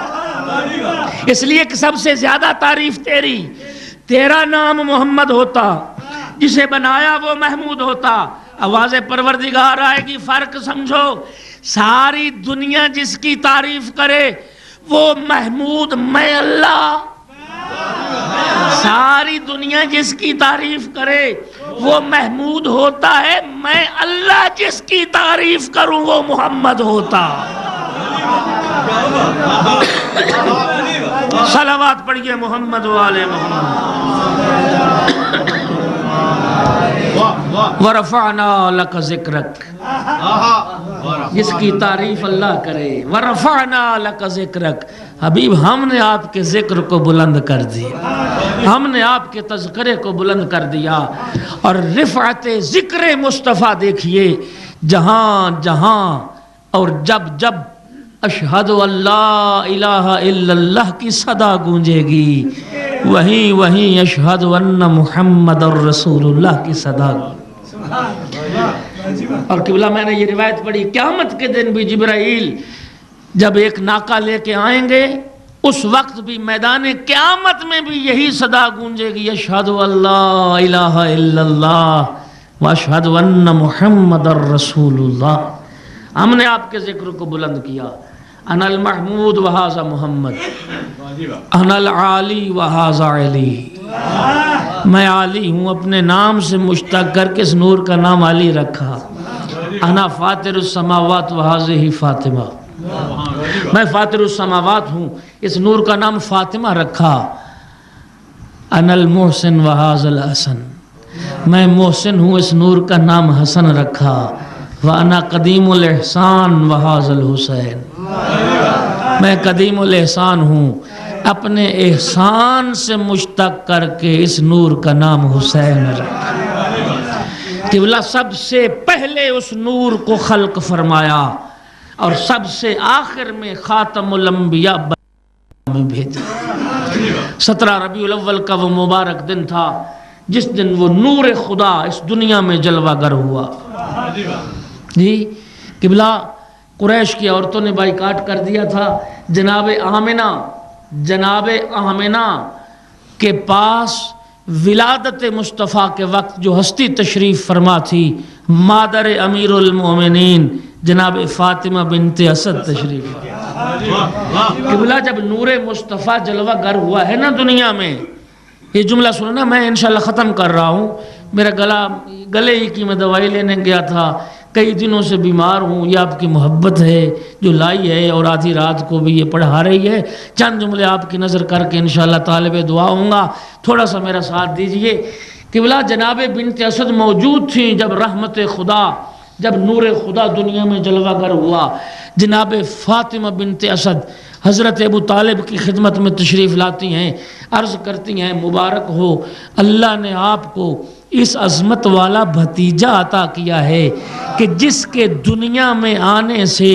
اس لیے کہ سب سے زیادہ تعریف تیری، تیرا نام محمد ہوتا، جسے بنایا وہ محمود ہوتا۔ آواز پروردگار آئے گی، فرق سمجھو۔ ساری دنیا جس کی تعریف کرے وہ محمود میں اللہ، ساری دنیا جس کی تعریف کرے وہ محمود ہوتا ہے، میں اللہ جس کی تعریف کروں وہ محمد ہوتا۔ صلوات پڑھیے محمد والے محمد۔ ورفعنا لک ذکرک، جس کی تعریف اللہ کرے، ورفعنا لک ذکرک، حبیب ہم نے آپ کے ذکر کو بلند کر دیا، ہم نے آپ کے تذکرے کو بلند کر دیا۔ اور رفعت ذکر مصطفیٰ دیکھیے، جہاں جہاں اور جب جب اشہد اللہ الہ الا اللہ کی صدا گونجے گی، وہیں وہیں اشہد ان محمد الرسول اللہ کی صدا گونجے۔ اور قبلہ میں نے یہ روایت پڑھی، قیامت کے دن بھی جبرائیل جب ایک ناکہ لے کے آئیں گے، اس وقت بھی میدان قیامت میں بھی یہی صدا گونجے گی، اشہد اللہ الہ الا اللہ واشہد ان محمد الرسول اللہ۔ ہم نے آپ کے ذکر کو بلند کیا۔ انا المحمود وہذا محمد، انا العالی وہذا علی، میں عالی ہوں، اپنے نام سے مشتق کر کے اس نور کا نام علی رکھا۔ انا فاطر السماوات وہذہ فاطمہ، میں فاطر السماوات ہوں، اس نور کا نام فاطمہ رکھا۔ انا المحسن وہذا الحسن، میں محسن ہوں، اس نور کا نام حسن رکھا۔ وَأَنَا قَدِيمُ الْإِحْسَانِ وَهَذَا الْحُسَيْنِ، میں قدیم الاحسان ہوں، اپنے احسان سے مشتق کر کے اس نور کا نام حسین رکھا۔ قبلہ سب سے پہلے اس نور کو خلق فرمایا، اور سب سے آخر میں خاتم الانبیاء میں بھیجا۔ 17 ربیع الاول کا وہ مبارک دن تھا جس دن وہ نور خدا اس دنیا میں جلوہ گر ہوا۔ جی قبلہ قریش کی عورتوں نے بائیکاٹ کر دیا تھا۔ جناب آمنہ کے پاس ولادت مصطفیٰ کے وقت جو ہستی تشریف فرما تھی، مادر امیر المومنین جناب فاطمہ بنت اسد تشریف فرما۔ قبلہ جب نور مصطفیٰ جلوہ گر ہوا ہے نا دنیا میں، یہ جملہ سننا، میں انشاءاللہ ختم کر رہا ہوں، میرا گلے ہی کی میں دوائی لینے گیا تھا، کئی دنوں سے بیمار ہوں، یہ آپ کی محبت ہے جو لائی ہے، اور آدھی رات کو بھی یہ پڑھا رہی ہے۔ چند جملے آپ کی نظر کر کے انشاءاللہ طالب دعا ہوں گا، تھوڑا سا میرا ساتھ دیجئے۔ قبلہ جناب بنت اسد موجود تھیں جب رحمت خدا، جب نور خدا دنیا میں جلوہ گر ہوا۔ جناب فاطمہ بنت اسد حضرت ابو طالب کی خدمت میں تشریف لاتی ہیں، عرض کرتی ہیں مبارک ہو، اللہ نے آپ کو اس عظمت والا بھتیجا عطا کیا ہے کہ جس کے دنیا میں آنے سے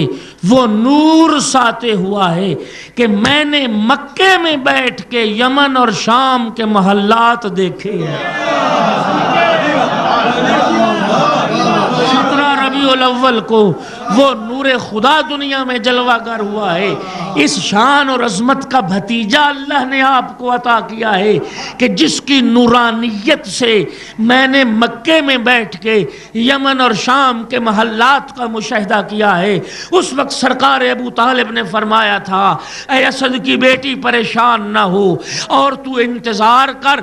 وہ نور ساتے ہوا ہے کہ میں نے مکے میں بیٹھ کے یمن اور شام کے محلات دیکھے ہیں۔ 17 ربیع الاول کو وہ نور خدا دنیا میں جلوہ گر ہوا ہے۔ اس شان اور عظمت کا بھتیجا اللہ نے آپ کو عطا کیا ہے کہ جس کی نورانیت سے میں نے مکے میں بیٹھ کے یمن اور شام کے محلات کا مشاہدہ کیا ہے۔ اس وقت سرکار ابو طالب نے فرمایا تھا اے اسد کی بیٹی پریشان نہ ہو اور تو انتظار کر،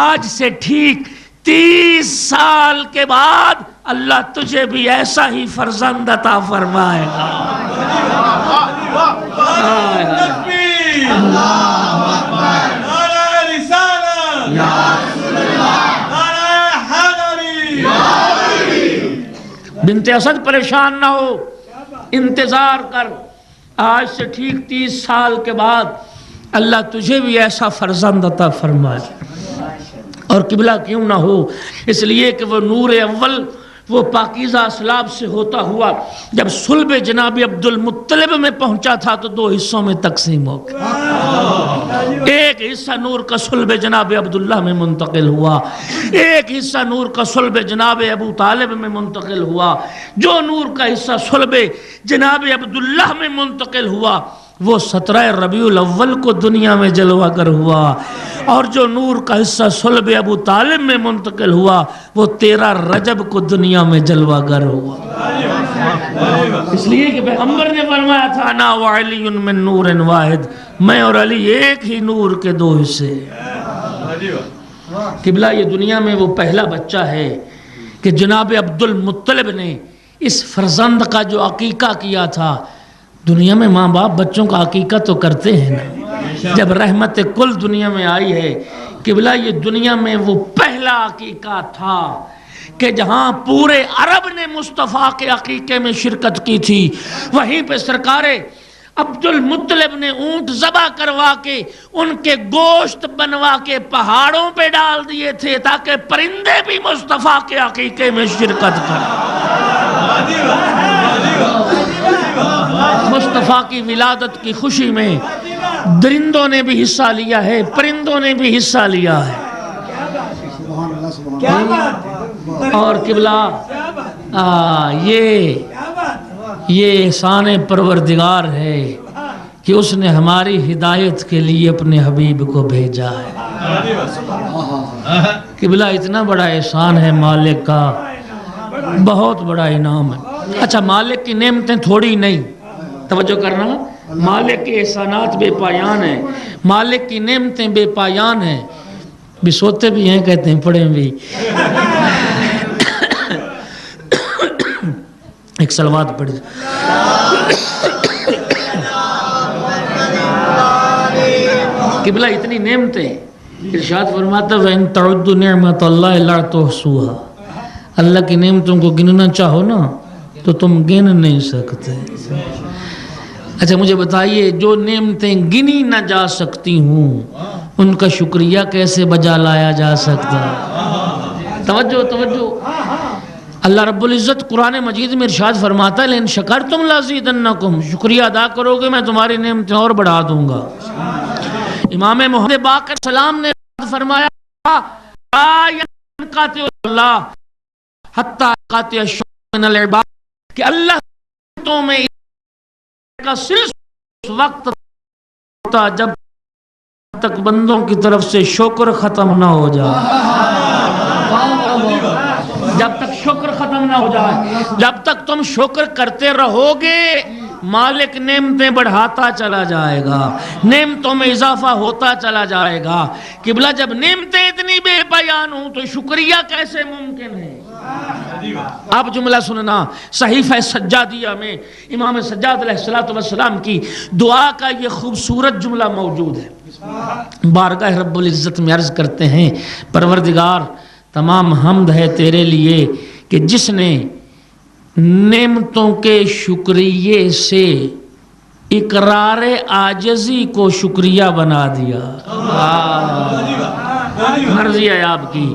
آج سے ٹھیک 30 سال کے بعد اللہ تجھے بھی ایسا ہی فرزند عطا فرمائے گا۔ تکبیر، نعرہ رسالت، نعرہ حیدری۔ بنت اسد پریشان نہ ہو، انتظار کر، آج سے ٹھیک 30 سال کے بعد اللہ تجھے بھی ایسا فرزند عطا فرمائے۔ اور قبلہ کیوں نہ ہو، اس لیے کہ وہ نور اول وہ پاکیزہ اسلاب سے ہوتا ہوا جب صلب جناب عبد المطلب میں پہنچا تھا تو 2 حصوں میں تقسیم ہو گیا۔ ایک حصہ نور کا صلب جناب عبداللہ میں منتقل ہوا، ایک حصہ نور کا صلب جناب ابو طالب میں منتقل ہوا۔ جو نور کا حصہ صلب جناب عبداللہ میں منتقل ہوا وہ 17 ربیع الاول کو دنیا میں جلوہ گر ہوا، اور جو نور کا حصہ صلب ابو طالب میں منتقل ہوا وہ 13 رجب کو دنیا میں جلوہ گر ہوا۔ اس لیے کہ پیغمبر نے فرمایا تھا انا وعلی من نور واحد، میں اور علی ایک ہی نور کے 2 حصے۔ قبلہ یہ دنیا میں وہ پہلا بچہ ہے کہ جناب عبد المطلب نے اس فرزند کا جو عقیقہ کیا تھا۔ دنیا میں ماں باپ بچوں کا عقیقہ تو کرتے ہیں نا، جب رحمت کل دنیا میں آئی ہے قبلہ یہ دنیا میں وہ پہلا عقیقہ تھا کہ جہاں پورے عرب نے مصطفیٰ کے عقیقے میں شرکت کی تھی، وہیں پہ سرکار عبد المطلب نے اونٹ ذبح کروا کے ان کے گوشت بنوا کے پہاڑوں پہ ڈال دیے تھے تاکہ پرندے بھی مصطفیٰ کے عقیقے میں شرکت کریں۔ مصطفیٰ کی ولادت کی خوشی میں درندوں نے بھی حصہ لیا ہے، پرندوں نے بھی حصہ لیا ہے۔ اور قبلہ یہ احسان پروردگار ہے کہ اس نے ہماری ہدایت کے لیے اپنے حبیب کو بھیجا ہے۔ قبلہ اتنا بڑا احسان ہے مالک کا، بہت بڑا انعام ہے۔ اچھا مالک کی نعمتیں تھوڑی نہیں، توجہ کرنا، مالک کے احسانات بے پایان ہیں، مالک کی نعمتیں بے پایان ہیں۔ بھی سوتے بھی ہیں کہتے ہیں پڑھیں بھی۔ ایک صلوات پڑھ۔ قبلہ اتنی نعمتیں، ارشاد فرماتا وَإِن تَعُدُّوا نِعْمَةَ اللَّهِ لَا تُحْصُوهَا، اللہ کی نعمتوں کو گننا چاہو نا تو تم گن نہیں سکتے۔ اچھا مجھے بتائیے جو نعمتیں گنی نہ جا سکتی ہوں ان کا شکریہ کیسے بجا لایا جا سکتا؟ توجہ۔ اللہ رب العزت قرآن مجید میں ارشاد فرماتا ہے لئن شکرتم لازیدنکم، شکریہ ادا کرو گے میں تمہاری نعمتیں اور بڑھا دوں گا۔ امام محمد باقر سلام نے فرمایا لا ينقطع اللہ حتی ينقطع الشکر من العباد، کہ اللہ تو میں کا صرف وقت ہوتا جب تک بندوں کی طرف سے شکر ختم نہ ہو جائے، جب تک شکر ختم نہ ہو جائے، جب تک تم شکر کرتے رہو گے مالک نعمتیں بڑھاتا چلا جائے گا، نعمتوں میں اضافہ ہوتا چلا جائے گا۔ قبلہ جب نعمتیں اتنی بے پایان ہوں تو شکریہ کیسے ممکن ہے؟ آپ جملہ سننا، صحیفہ سجادیہ میں امام سجاد علیہ السلام کی دعا کا یہ خوبصورت جملہ موجود ہے۔ بارگاہ رب العزت میں عرض کرتے ہیں پروردگار تمام حمد ہے تیرے لیے کہ جس نے نعمتوں کے شکریہ سے اقرار عاجزی کو شکریہ بنا دیا۔ مرضی ہے آپ کی،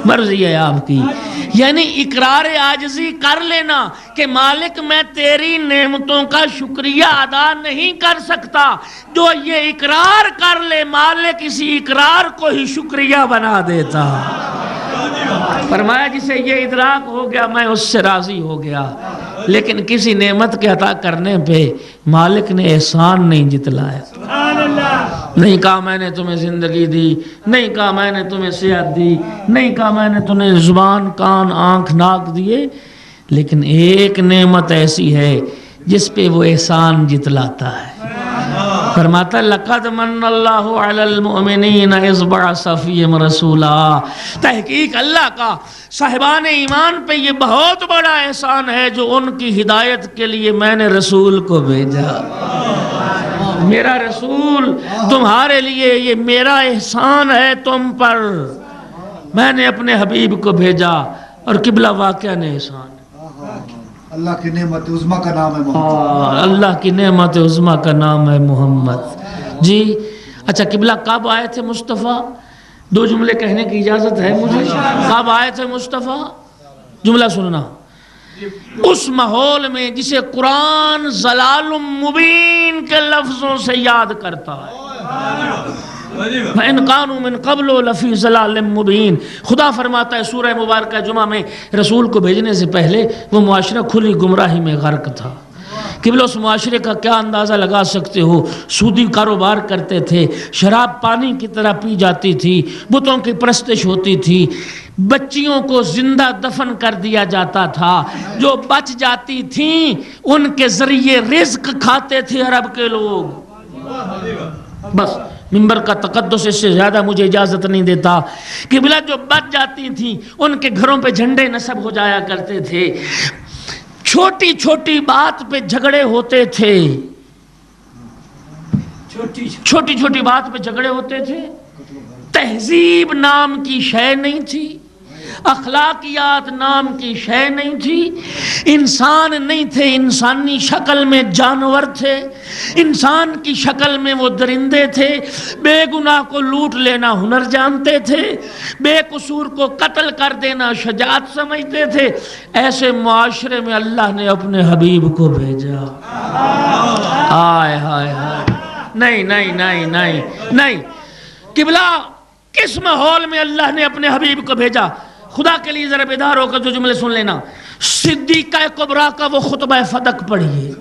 مرضی ہے آپ کی. یعنی اقرار عاجزی کر لینا کہ مالک میں تیری نعمتوں کا شکریہ ادا نہیں کر سکتا. جو یہ اقرار کر لے مالک اسی اقرار کو ہی شکریہ بنا دیتا. فرمایا جسے یہ ادراک ہو گیا میں اس سے راضی ہو گیا. لیکن کسی نعمت کے عطا کرنے پہ مالک نے احسان نہیں جتلایا. نہیں کہا میں نے تمہیں زندگی دی، نہیں کہا میں نے تمہیں صحت دی، نہیں کہا میں نے تمہیں زبان کان آنکھ ناک دیے، لیکن ایک نعمت ایسی ہے جس پہ وہ احسان جتلاتا ہے. فرماتا لقد من اللہ علی المؤمنین اذ بعث فیہم رسولا. تحقیق اللہ کا صاحبان ایمان پہ یہ بہت بڑا احسان ہے جو ان کی ہدایت کے لیے میں نے رسول کو بھیجا. میرا رسول تمہارے لیے یہ میرا احسان ہے تم پر. میں نے اپنے حبیب کو بھیجا. اور قبلہ واقعہ نے احسان، اللہ کی نعمت عظمیٰ کا نام ہے محمد. اللہ کی نعمت عظمیٰ کا نام ہے محمد. جی اچھا قبلہ کب آئے تھے مصطفیٰ؟ 2 جملے کہنے کی اجازت ہے مجھے. کب آئے تھے مصطفیٰ؟ جملہ سننا. اس ماحول میں جسے قرآن ضلال مبین کے لفظوں سے یاد کرتا ہے. فَإِنْ قَانُوا مِنْ قَبْلُ لَفِي ضَلَالٍ مُبِينٍ. خدا فرماتا ہے سورہ مبارکہ جمعہ میں رسول کو بھیجنے سے پہلے وہ معاشرہ کھلی گمراہی میں غرق تھا. قبل اس معاشرے کا کیا اندازہ لگا سکتے ہو؟ سودی کاروبار کرتے تھے، شراب پانی کی طرح پی جاتی تھی، بتوں کی پرستش ہوتی تھی، بچیوں کو زندہ دفن کر دیا جاتا تھا. جو بچ جاتی تھیں ان کے ذریعے رزق کھاتے تھے عرب کے لوگ. بس منبر کا تقدس اس سے زیادہ مجھے اجازت نہیں دیتا. قبلہ جو بچ جاتی تھیں ان کے گھروں پہ جھنڈے نصب ہو جایا کرتے تھے. چھوٹی چھوٹی بات پہ جھگڑے ہوتے تھے. چھوٹی چھوٹی بات پہ جھگڑے ہوتے تھے. تہذیب نام کی شے نہیں تھی، اخلاقیات نام کی شے نہیں تھی. انسان نہیں تھے، انسانی شکل میں جانور تھے، انسان کی شکل میں وہ درندے تھے. بے گناہ کو لوٹ لینا ہنر جانتے تھے، بے قصور کو قتل کر دینا شجاعت سمجھتے تھے. ایسے معاشرے میں اللہ نے اپنے حبیب کو بھیجا. آئے ہائے ہائے. نہیں نہیں نہیں نہیں نہیں. قبلہ کس ماحول میں اللہ نے اپنے حبیب کو بھیجا؟ خدا کے لیے ذرا بیدار ہو کر جو جملے سن لینا. صدیقہ کبریٰ کا وہ خطبہ فدق پڑھیے.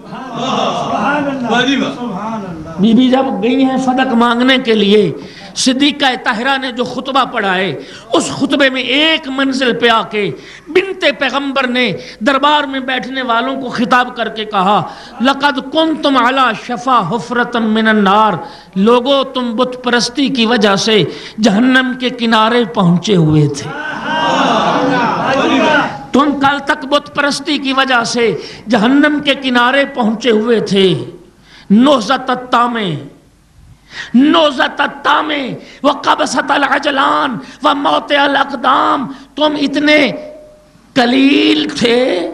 بی بی جب گئی ہیں فدق مانگنے کے لیے، صدیقہ طاہرہ نے جو خطبہ پڑھا ہے اس خطبے میں ایک منزل پہ آ کے بنت پیغمبر نے دربار میں بیٹھنے والوں کو خطاب کر کے کہا لقد کنتم علی شفا حفرۃ من النار. لوگو تم بت پرستی کی وجہ سے جہنم کے کنارے پہنچے ہوئے تھے. تم کل تک بت پرستی کی وجہ سے جہنم کے کنارے پہنچے ہوئے تھے. نوزت التامے نوزت التامے وقبست العجلان وموت الاقدام. تم اتنے قلیل تھے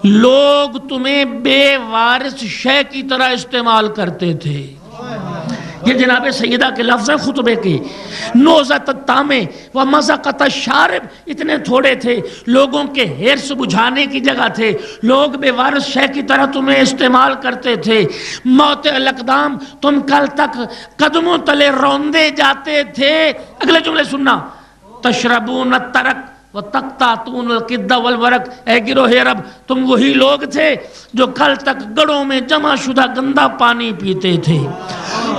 لوگ تمہیں بے وارث شے کی طرح استعمال کرتے تھے. یہ جناب سیدہ کے لفظ ہیں خطبے کے. نوزت التامے ومزقت الشارب. اتنے تھوڑے تھے لوگوں کے ہرس بجھانے کی جگہ تھے، لوگ بے وارث شے کی طرح تمہیں استعمال کرتے تھے. موت الاقدام. تم کل تک قدموں تلے روندے جاتے تھے. اگلے جملے سننا. تشربون الترک وتقطعون القد والورق. اے گروہ عرب تم وہی لوگ تھے جو کل تک گڑوں میں جمع شدہ گندا پانی پیتے تھے.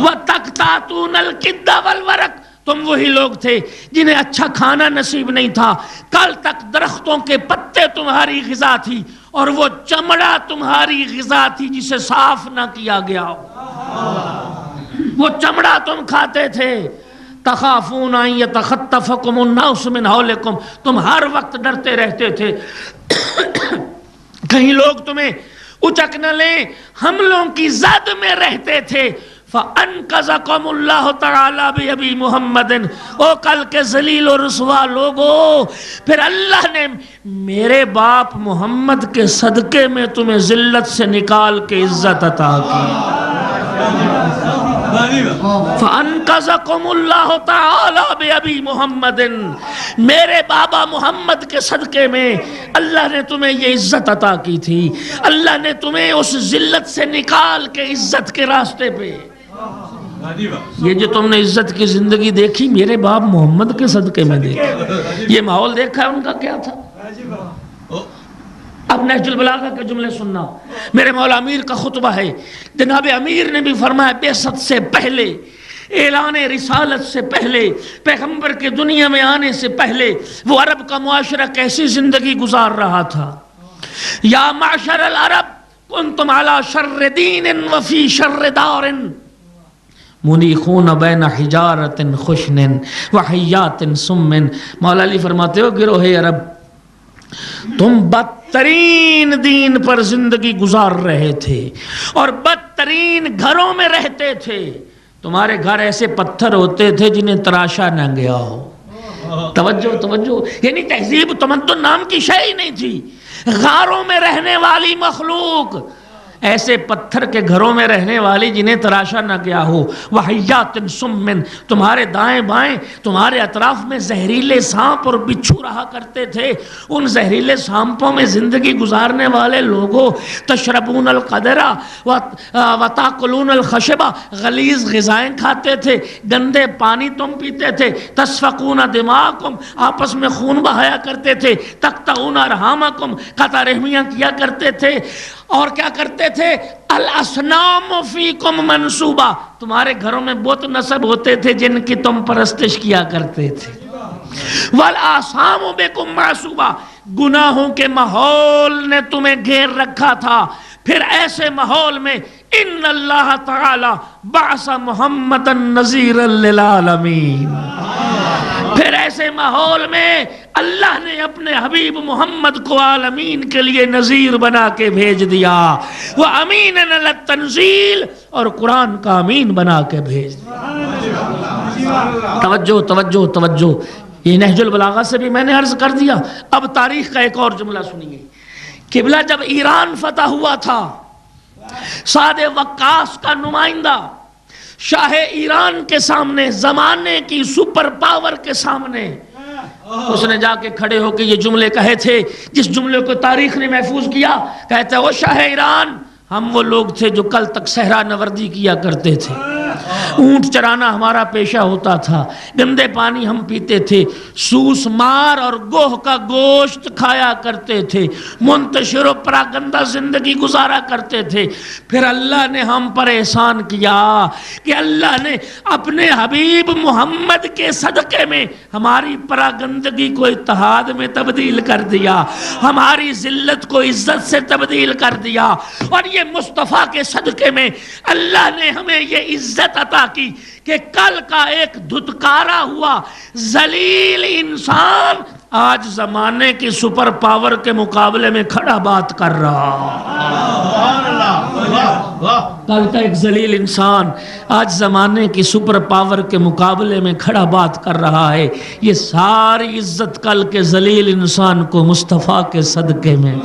وتقطعون القد والورق. تم وہی لوگ تھے جنہیں اچھا کھانا نصیب نہیں تھا. کل تک درختوں کے پتے تمہاری غذا تھی اور وہ چمڑا تمہاری غذا تھی جسے صاف نہ کیا گیا ہو. وہ چمڑا تم کھاتے تھے. تخافون ان یتخطفکم الناس من حولکم. تم ہر وقت ڈرتے رہتے تھے کہیں لوگ تمہیں اچک نہ لیں. حملوں کی زد میں رہتے تھے. فَأَنْقَذَكُمُ اللَّهُ تَعَالَى بِأَبِي مُحَمَّدٍ. او کل کے ذلیل و رسوا لوگو، پھر اللہ نے میرے باپ محمد کے صدقے میں تمہیں ذلت سے نکال کے عزت عطا کی. فَأَنْقَذَكُمُ اللَّهُ تَعَالَى بِأَبِي مُحَمَّدٍ، میرے بابا محمد کے صدقے میں اللہ نے تمہیں یہ عزت عطا کی تھی، اللہ نے تمہیں اس ذلت سے نکال کے عزت کے راستے پہ، یہ جو تم نے عزت کی زندگی دیکھی میرے باپ محمد کے صدقے میں دیکھی۔ یہ ماحول دیکھا ہے ان کا کیا تھا؟ اب نہج البلاغہ کے جملے سننا، میرے مولا امیر کا خطبہ ہے، جناب امیر نے بھی فرمایا بعثت سے پہلے، اعلان رسالت سے پہلے، پیغمبر کے دنیا میں آنے سے پہلے وہ عرب کا معاشرہ کیسی زندگی گزار رہا تھا۔ یا معشر العرب کنتم علی شر دین وفی شر دار منیخون بین حجارت خشن وحیات سم۔ مولا علی فرماتے ہو گروہ عرب تم بدترین دین پر زندگی گزار رہے تھے اور بدترین گھروں میں رہتے تھے، تمہارے گھر ایسے پتھر ہوتے تھے جنہیں تراشا نہ گیا ہو۔ توجہ توجہ، یعنی تہذیب تمدن نام کی شے ہی نہیں تھی، غاروں میں رہنے والی مخلوق، ایسے پتھر کے گھروں میں رہنے والی جنہیں تراشا نہ گیا ہو۔ وحیات سمن، تمہارے دائیں بائیں تمہارے اطراف میں زہریلے سانپ اور بچھو رہا کرتے تھے، ان زہریلے سانپوں میں زندگی گزارنے والے لوگوں، تشربون القدرہ وتاکلون الخشبہ، غلیظ غذائیں کھاتے تھے، گندے پانی تم پیتے تھے، تسفکون دماءکم، آپس میں خون بہایا کرتے تھے، تقطعون ارحامکم، قطع رحمیاں کیا کرتے تھے، اور کیا کرتے تھے؟ الاصنام فیکم منصوبہ، تمہارے گھروں میں بت نصب ہوتے تھے جن کی تم پرستش کیا کرتے تھے۔ والآثام بکم معصوبہ، گناہوں کے ماحول نے تمہیں گھیر رکھا تھا۔ پھر ایسے ماحول میں ان اللہ تعالی بعث محمدا نذیرا للعالمین، پھر ایسے ماحول میں اللہ نے اپنے حبیب محمد کو عالمین کے لیے نذیر بنا کے بھیج دیا، وہ امین علی التنزیل، اور قرآن کا امین بنا کے بھیج دیا۔ توجہ توجہ توجہ، یہ نہج البلاغہ سے بھی میں نے عرض کر دیا۔ اب تاریخ کا ایک اور جملہ سنیے۔ قبلہ جب ایران فتح ہوا تھا، سعد وقاص کا نمائندہ شاہ ایران کے سامنے، زمانے کی سپر پاور کے سامنے، اس نے جا کے کھڑے ہو کے یہ جملے کہے تھے جس جملے کو تاریخ نے محفوظ کیا۔ کہتے ہیں وہ شاہ ایران، ہم وہ لوگ تھے جو کل تک صحرا نوردی کیا کرتے تھے، اونٹ چرانا ہمارا پیشہ ہوتا تھا، گندے پانی ہم پیتے تھے، سوس مار اور گوہ کا گوشت کھایا کرتے تھے، منتشر و پراگندہ زندگی گزارا کرتے تھے۔ پھر اللہ نے ہم پر احسان کیا کہ اللہ نے اپنے حبیب محمد کے صدقے میں ہماری پراگندگی کو اتحاد میں تبدیل کر دیا، ہماری ذلت کو عزت سے تبدیل کر دیا، اور یہ مصطفیٰ کے صدقے میں اللہ نے ہمیں یہ عزت عطا کی کہ کل کا ایک دھتکارا ہوا ذلیل انسان آج زمانے کی سپر پاور کے مقابلے میں کھڑا بات کر رہا۔ کل کا ایک ذلیل انسان آج زمانے کی سپر پاور کے مقابلے میں کھڑا بات کر رہا ہے۔ یہ ساری عزت کل کے ذلیل انسان کو مصطفیٰ کے صدقے میں۔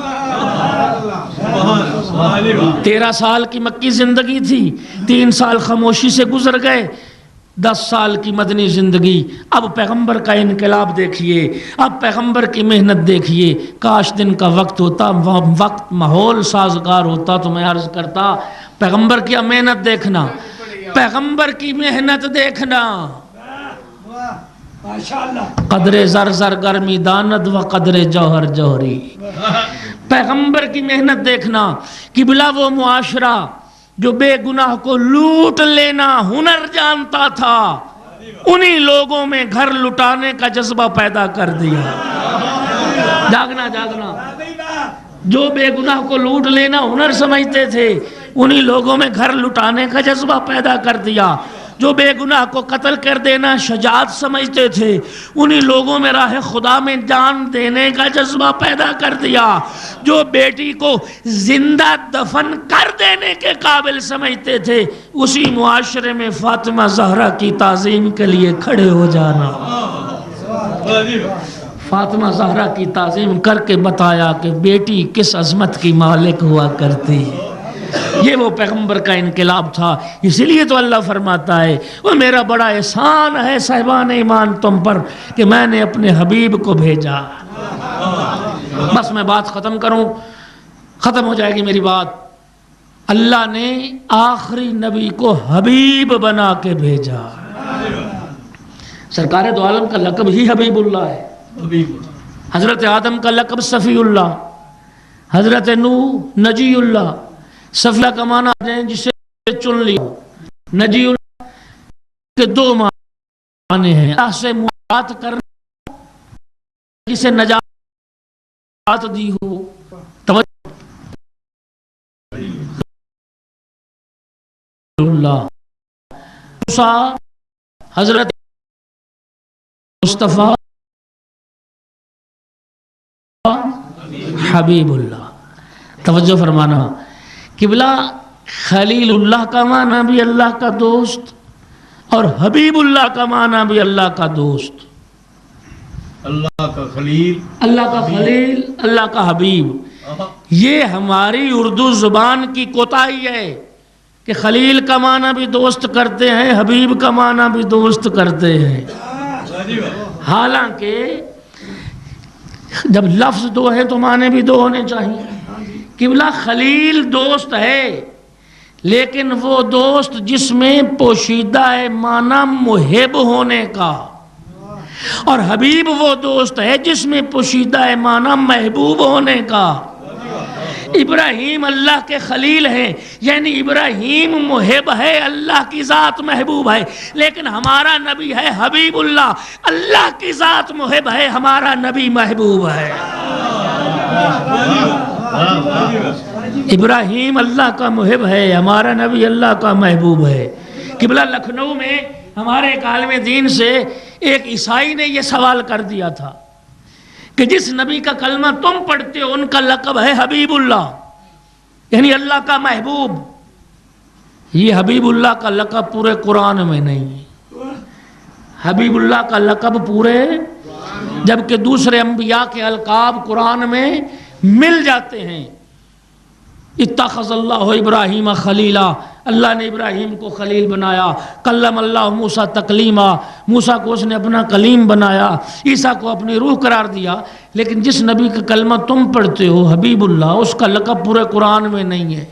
13 سال کی مکی زندگی تھی، 3 سال خاموشی سے گزر گئے، 10 سال کی مدنی زندگی۔ اب پیغمبر کا انقلاب دیکھیے، اب پیغمبر کی محنت دیکھیے۔ کاش دن کا وقت ہوتا، وقت ماحول سازگار ہوتا تو میں عرض کرتا پیغمبر کی محنت دیکھنا، پیغمبر کی محنت دیکھنا۔ قدر زر زر گرمی داند و قدر جوہر جوہری، پیغمبر کی محنت دیکھنا۔ قبلہ وہ معاشرہ جو بے گناہ کو لوٹ لینا ہنر جانتا تھا، انہی لوگوں میں گھر لٹانے کا جذبہ پیدا کر دیا۔ جاگنا جاگنا، جو بے گناہ کو لوٹ لینا ہنر سمجھتے تھے، انہی لوگوں میں گھر لٹانے کا جذبہ پیدا کر دیا۔ جو بے گناہ کو قتل کر دینا شجاعت سمجھتے تھے، انہی لوگوں میں راہ خدا میں جان دینے کا جذبہ پیدا کر دیا۔ جو بیٹی کو زندہ دفن کر دینے کے قابل سمجھتے تھے، اسی معاشرے میں فاطمہ زہرا کی تعظیم کے لیے کھڑے ہو جانا۔ فاطمہ زہرا کی تعظیم کر کے بتایا کہ بیٹی کس عظمت کی مالک ہوا کرتی ہے۔ یہ وہ پیغمبر کا انقلاب تھا. اسی لیے تو اللہ فرماتا ہے وہ میرا بڑا احسان ہے صاحبان ایمان تم پر کہ میں نے اپنے حبیب کو بھیجا. بس میں بات ختم کروں, ختم ہو جائے گی میری بات. اللہ نے آخری نبی کو حبیب بنا کے بھیجا. سرکار دو عالم کا لقب ہی حبیب اللہ ہے. حضرت آدم کا لقب صفی اللہ, حضرت نوح نجی اللہ. صفیہ کا معنی ہے جسے چن لیا, نجی اللہ کے دو معنی ہیں, اللہ سے ملاقات کرنا, جسے نجات دی ہو. اللہ موسیٰ حضرت مصطفیٰ حبیب اللہ. توجہ فرمانا قبلہ, خلیل اللہ کا معنی بھی اللہ کا دوست اور حبیب اللہ کا معنی بھی اللہ کا دوست. اللہ کا خلیل, اللہ کا خلیل, اللہ کا حبیب. یہ ہماری اردو زبان کی کوتاہی ہے کہ خلیل کا معنی بھی دوست کرتے ہیں, حبیب کا معنی بھی دوست کرتے ہیں. حالانکہ جب لفظ دو ہیں تو معنی بھی دو ہونے چاہیے. قبلہ خلیل دوست ہے, لیکن وہ دوست جس میں پوشیدہ ہے معنی محب ہونے کا, اور حبیب وہ دوست ہے جس میں پوشیدہ ہے معنی محبوب ہونے کا. ابراہیم اللہ کے خلیل ہیں, یعنی ابراہیم محب ہے, اللہ کی ذات محبوب ہے. لیکن ہمارا نبی ہے حبیب اللہ, اللہ کی ذات محب ہے, ہمارا نبی محبوب ہے. ابراہیم اللہ کا محب ہے, ہمارا نبی اللہ کا محبوب ہے. قبلہ لکھنؤ میں ہمارے ایک عالم دین سے ایک عیسائی نے یہ سوال کر دیا تھا کہ جس نبی کا کلمہ تم پڑھتے ہو ان کا لقب ہے حبیب اللہ, یعنی اللہ کا محبوب. یہ حبیب اللہ کا لقب پورے قرآن میں نہیں ہے. حبیب اللہ کا لقب پورے, جبکہ دوسرے انبیاء کے القاب قرآن میں مل جاتے ہیں. اتخذ اللہ ابراہیم خلیلا, اللہ نے ابراہیم کو خلیل بنایا. کلم اللہ موسیٰ تکلیما, موسیٰ کو اس نے اپنا کلیم بنایا, عیسیٰ کو اپنی روح قرار دیا. لیکن جس نبی کا کلمہ تم پڑھتے ہو حبیب اللہ, اس کا لقب پورے قرآن میں نہیں ہے.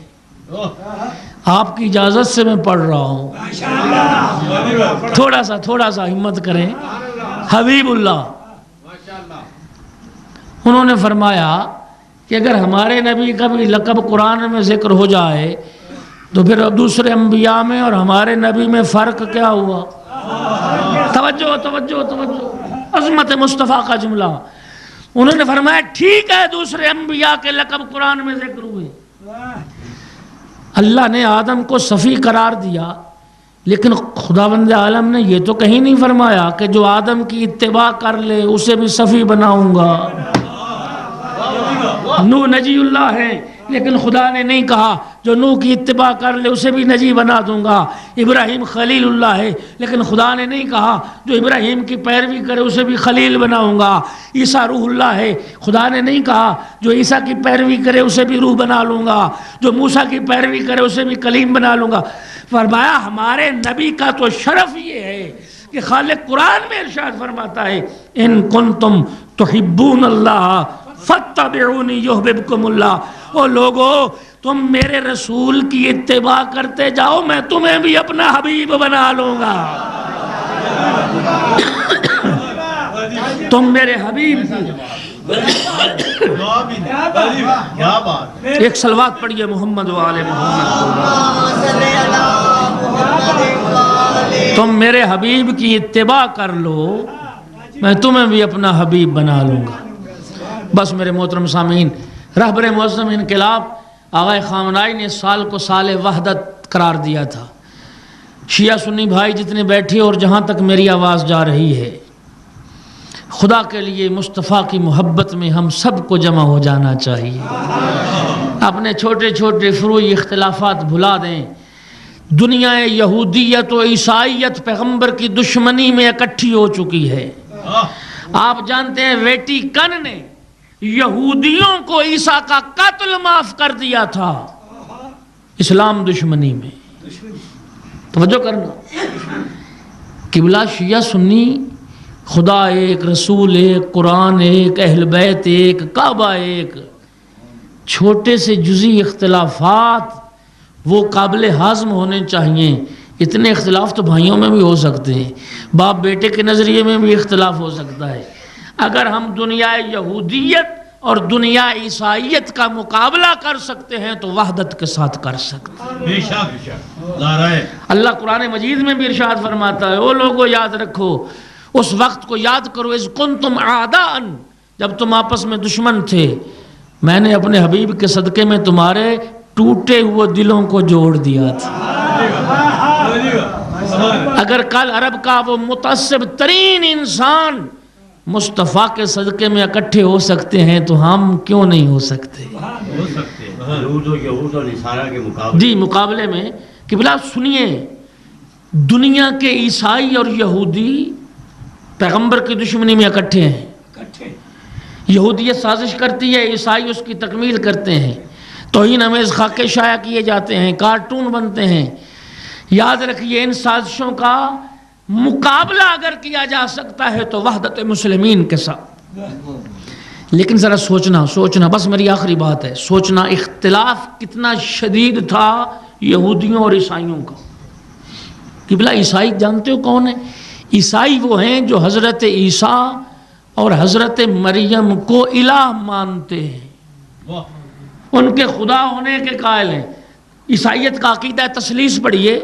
آپ کی اجازت سے میں پڑھ رہا ہوں, تھوڑا سا ہمت کریں. حبیب اللہ. انہوں نے فرمایا کہ اگر ہمارے نبی کا بھی لقب قرآن میں ذکر ہو جائے تو پھر دوسرے انبیاء میں اور ہمارے نبی میں فرق کیا ہوا؟ توجہ توجہ توجہ, عظمت مصطفیٰ کا جملہ. انہوں نے فرمایا ٹھیک ہے دوسرے انبیاء کے لقب قرآن میں ذکر ہوئے, اللہ نے آدم کو صفی قرار دیا, لیکن خداوند عالم نے یہ تو کہیں نہیں فرمایا کہ جو آدم کی اتباع کر لے اسے بھی صفی بناؤں گا. نوح نجی اللہ ہے, لیکن خدا نے نہیں کہا جو نوح کی اتباع کر لے اسے بھی نجی بنا دوں گا. ابراہیم خلیل اللہ ہے, لیکن خدا نے نہیں کہا جو ابراہیم کی پیروی کرے اسے بھی خلیل بناؤں گا. عیسیٰ روح اللہ ہے, خدا نے نہیں کہا جو عیسیٰ کی پیروی کرے اسے بھی روح بنا لوں گا, جو موسیٰ کی پیروی کرے اسے بھی کلیم بنا لوں گا. فرمایا ہمارے نبی کا تو شرف یہ ہے کہ خالق قرآن میں ارشاد فرماتا ہے ان کنتم تحبون اللہ فاتبعونی یحببکم اللہ. او لوگو تم میرے رسول کی اتباع کرتے جاؤ, میں تمہیں بھی اپنا حبیب بنا لوں گا. تم میرے حبیب ایک صلوات پڑھیے محمد و آل محمد. تم میرے حبیب کی اتباع کر لو, میں تمہیں بھی اپنا حبیب بنا لوں گا. بس میرے محترم سامعین, رہبر معظم انقلاب آغا خامنائی نے سال کو سال وحدت قرار دیا تھا. شیعہ سنی بھائی جتنے بیٹھے اور جہاں تک میری آواز جا رہی ہے, خدا کے لیے مصطفیٰ کی محبت میں ہم سب کو جمع ہو جانا چاہیے. اپنے چھوٹے چھوٹے فروعی اختلافات بھلا دیں. دنیا یہودیت و عیسائیت پیغمبر کی دشمنی میں اکٹھی ہو چکی ہے. آپ جانتے ہیں ویٹیکن نے یہودیوں کو عیسیٰ کا قتل معاف کر دیا تھا. اسلام دشمنی میں. توجہ کرنا، قبلہ شیعہ سنی، خدا ایک، رسول ایک، قرآن ایک، اہل بیت ایک، کعبہ ایک. چھوٹے سے جزئی اختلافات وہ قابل ہضم ہونے چاہیے. اتنے اختلاف تو بھائیوں میں بھی ہو سکتے ہیں، باپ بیٹے کے نظریے میں بھی اختلاف ہو سکتا ہے. اگر ہم دنیا یہودیت اور دنیا عیسائیت کا مقابلہ کر سکتے ہیں تو وحدت کے ساتھ کر سکتے ہیں. بے شک بے شک نعرہ اللہ قرآن مجید میں بھی ارشاد فرماتا ہے، او لوگو یاد رکھو اس وقت کو یاد کرو اذ کنتم اعداء، جب تم آپس میں دشمن تھے، میں نے اپنے حبیب کے صدقے میں تمہارے ٹوٹے ہوئے دلوں کو جوڑ دیا تھا. اگر کل عرب کا وہ متعصب ترین انسان مصطفیٰ کے صدقے میں اکٹھے ہو سکتے ہیں تو ہم کیوں نہیں ہو سکتے؟ ہو سکتے ہیں. یہود اور نصارہ کے مقابلے جی مقابلے میں. قبلہ سنیے، دنیا کے عیسائی اور یہودی پیغمبر کی دشمنی میں اکٹھے ہیں. یہودیت سازش کرتی ہے، عیسائی اس کی تکمیل کرتے ہیں، توہین امیز خاکے شائع کیے جاتے ہیں، کارٹون بنتے ہیں. یاد رکھیے ان سازشوں کا مقابلہ اگر کیا جا سکتا ہے تو وحدت مسلمین کے ساتھ. لیکن ذرا سوچنا بس میری آخری بات ہے، سوچنا اختلاف کتنا شدید تھا یہودیوں اور عیسائیوں کا. قبلہ عیسائی جانتے ہو کون ہے؟ عیسائی وہ ہیں جو حضرت عیسیٰ اور حضرت مریم کو الہ مانتے ہیں، ان کے خدا ہونے کے قائل ہیں. عیسائیت کا عقیدہ تثلیث پڑھیے،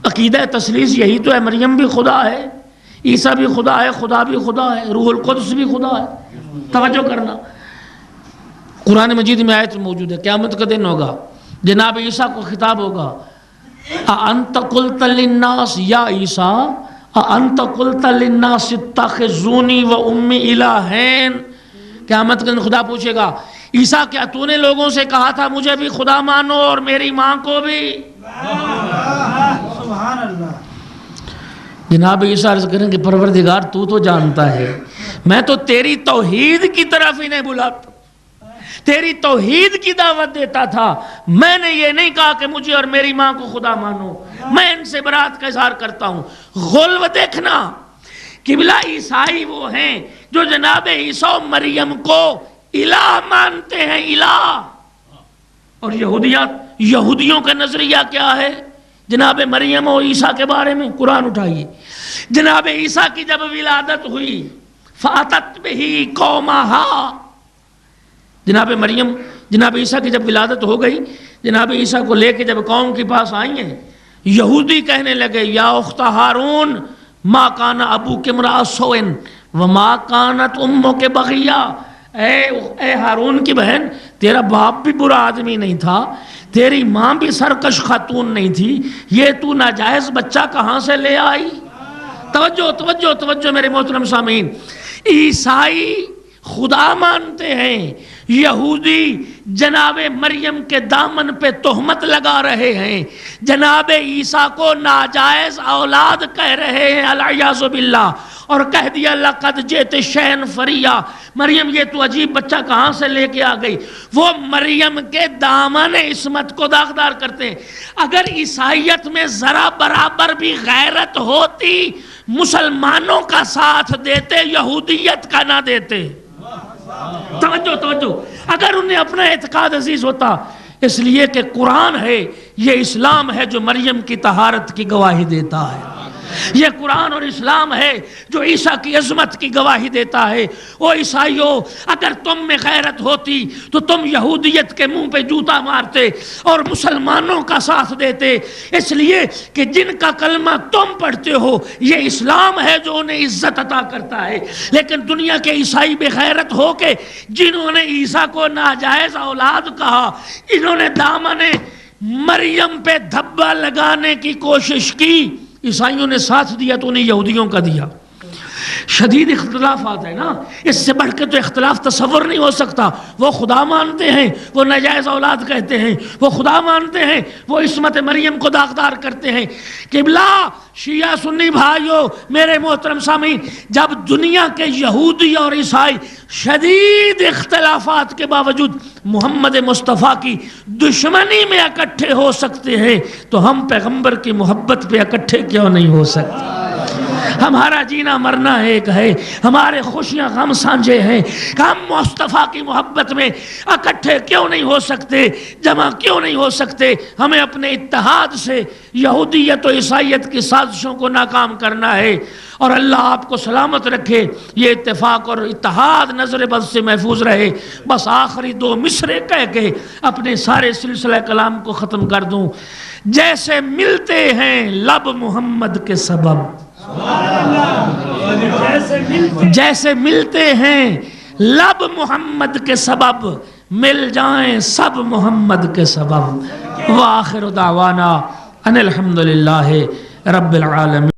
عقیدہ تثلیث یہی تو ہے، مریم بھی خدا ہے، عیسیٰ بھی خدا ہے، خدا بھی خدا ہے، روح القدس بھی خدا ہے. توجہ کرنا، قرآن مجید میں آیت موجود ہے، قیامت کا دن ہوگا، جناب عیسیٰ کو خطاب ہوگا، اَأَنْتَ قُلْتَ لِلنَّاسِ یا عیسیٰ اَأَنْتَ قُلْتَ لِلنَّاسِ اتَّخِذُونِی وَأُمِّی الٰہین. قیامت کے دن خدا پوچھے گا، عیسیٰ کیا تو نے لوگوں سے کہا تھا مجھے بھی خدا مانو اور میری ماں کو بھی؟ سبحان اللہ. جناب عیسیٰ عرض کریں کہ پروردگار تو جانتا ہے، میں تو تیری توحید کی طرف انہیں بلاتا، تیری توحید کی دعوت دیتا تھا. میں نے یہ نہیں کہا کہ مجھے اور میری ماں کو خدا مانو، میں ان سے برات کا اظہار کرتا ہوں. غلو دیکھنا، قبلہ عیسائی وہ ہیں جو جناب عیسیٰ و مریم کو الہ مانتے ہیں، الہ. اور یہودیوں کا نظریہ کیا ہے جناب مریم و عیسیٰ کے بارے میں؟ قرآن اٹھائیے. جناب عیسیٰ کی جب ولادت ہوئی فاتت بہی قومہا، جناب مریم جناب عیسیٰ کی جب ولادت ہو گئی، جناب عیسیٰ کو لے کے جب قوم کے پاس آئی ہیں، یہودی کہنے لگے یا اخت ہارون ما کان ابوک امرأ سوء وما کانت امک بغیہ. اے ہارون کی بہن، تیرا باپ بھی برا آدمی نہیں تھا، تیری ماں بھی سرکش خاتون نہیں تھی، یہ تو ناجائز بچہ کہاں سے لے آئی؟ توجہ توجہ توجہ میرے محترم سامعین، عیسائی خدا مانتے ہیں، یہودی جناب مریم کے دامن پہ تہمت لگا رہے ہیں، جناب عیسیٰ کو ناجائز اولاد کہہ رہے ہیں العیاذ باللہ، اور کہہ دیا لقد جئت شیئا فریا، مریم یہ تو عجیب بچہ کہاں سے لے کے آ گئی. وہ مریم کے دامن عصمت کو داغدار کرتے ہیں. اگر عیسائیت میں ذرا برابر بھی غیرت ہوتی مسلمانوں کا ساتھ دیتے، یہودیت کا نہ دیتے. توجہ توجہ، اگر انہیں اپنا اعتقاد عزیز ہوتا، اس لیے کہ قرآن ہے، یہ اسلام ہے جو مریم کی طہارت کی گواہی دیتا ہے، یہ قرآن اور اسلام ہے جو عیسیٰ کی عظمت کی گواہی دیتا ہے. او عیسائیو، اگر تم میں غیرت ہوتی تو تم یہودیت کے منہ پہ جوتا مارتے اور مسلمانوں کا ساتھ دیتے، اس لیے کہ جن کا کلمہ تم پڑھتے ہو یہ اسلام ہے جو انہیں عزت عطا کرتا ہے. لیکن دنیا کے عیسائی بے غیرت ہو کے جنہوں نے عیسیٰ کو ناجائز اولاد کہا، انہوں نے دامن مریم پہ دھبا لگانے کی کوشش کی، عیسائیوں نے ساتھ دیا تو انہیں یہودیوں کا دیا. شدید اختلافات ہے نا، اس سے بڑھ کے تو اختلاف تصور نہیں ہو سکتا۔ وہ خدا مانتے ہیں، وہ ناجائز اولاد کہتے ہیں، وہ خدا مانتے ہیں، وہ عصمت مریم کو داغدار کرتے ہیں۔ قبلہ شیعہ سنی بھائیو، میرے محترم سامعین، جب دنیا کے یہودی اور عیسائی شدید اختلافات کے باوجود محمد مصطفیٰ کی دشمنی میں اکٹھے ہو سکتے ہیں تو ہم پیغمبر کی محبت پہ اکٹھے کیوں نہیں ہو سکتے؟ ہمارا جینا مرنا ایک ہے، ہمارے خوشیاں غم سانجھے ہیں، ہم مصطفیٰ کی محبت میں اکٹھے کیوں نہیں ہو سکتے، جمع کیوں نہیں ہو سکتے؟ ہمیں اپنے اتحاد سے یہودیت و عیسائیت کی سازشوں کو ناکام کرنا ہے، اور اللہ آپ کو سلامت رکھے، یہ اتفاق اور اتحاد نظر بد سے محفوظ رہے۔ بس آخری 2 مصرے کہہ کے اپنے سارے سلسلہ کلام کو ختم کر دوں۔ جیسے ملتے ہیں لب محمد کے سبب، جیسے ملتے ہیں لب محمد کے سبب، مل جائیں سب محمد کے سبب۔ وآخر دعوانا ان الحمدللہ رب العالمین۔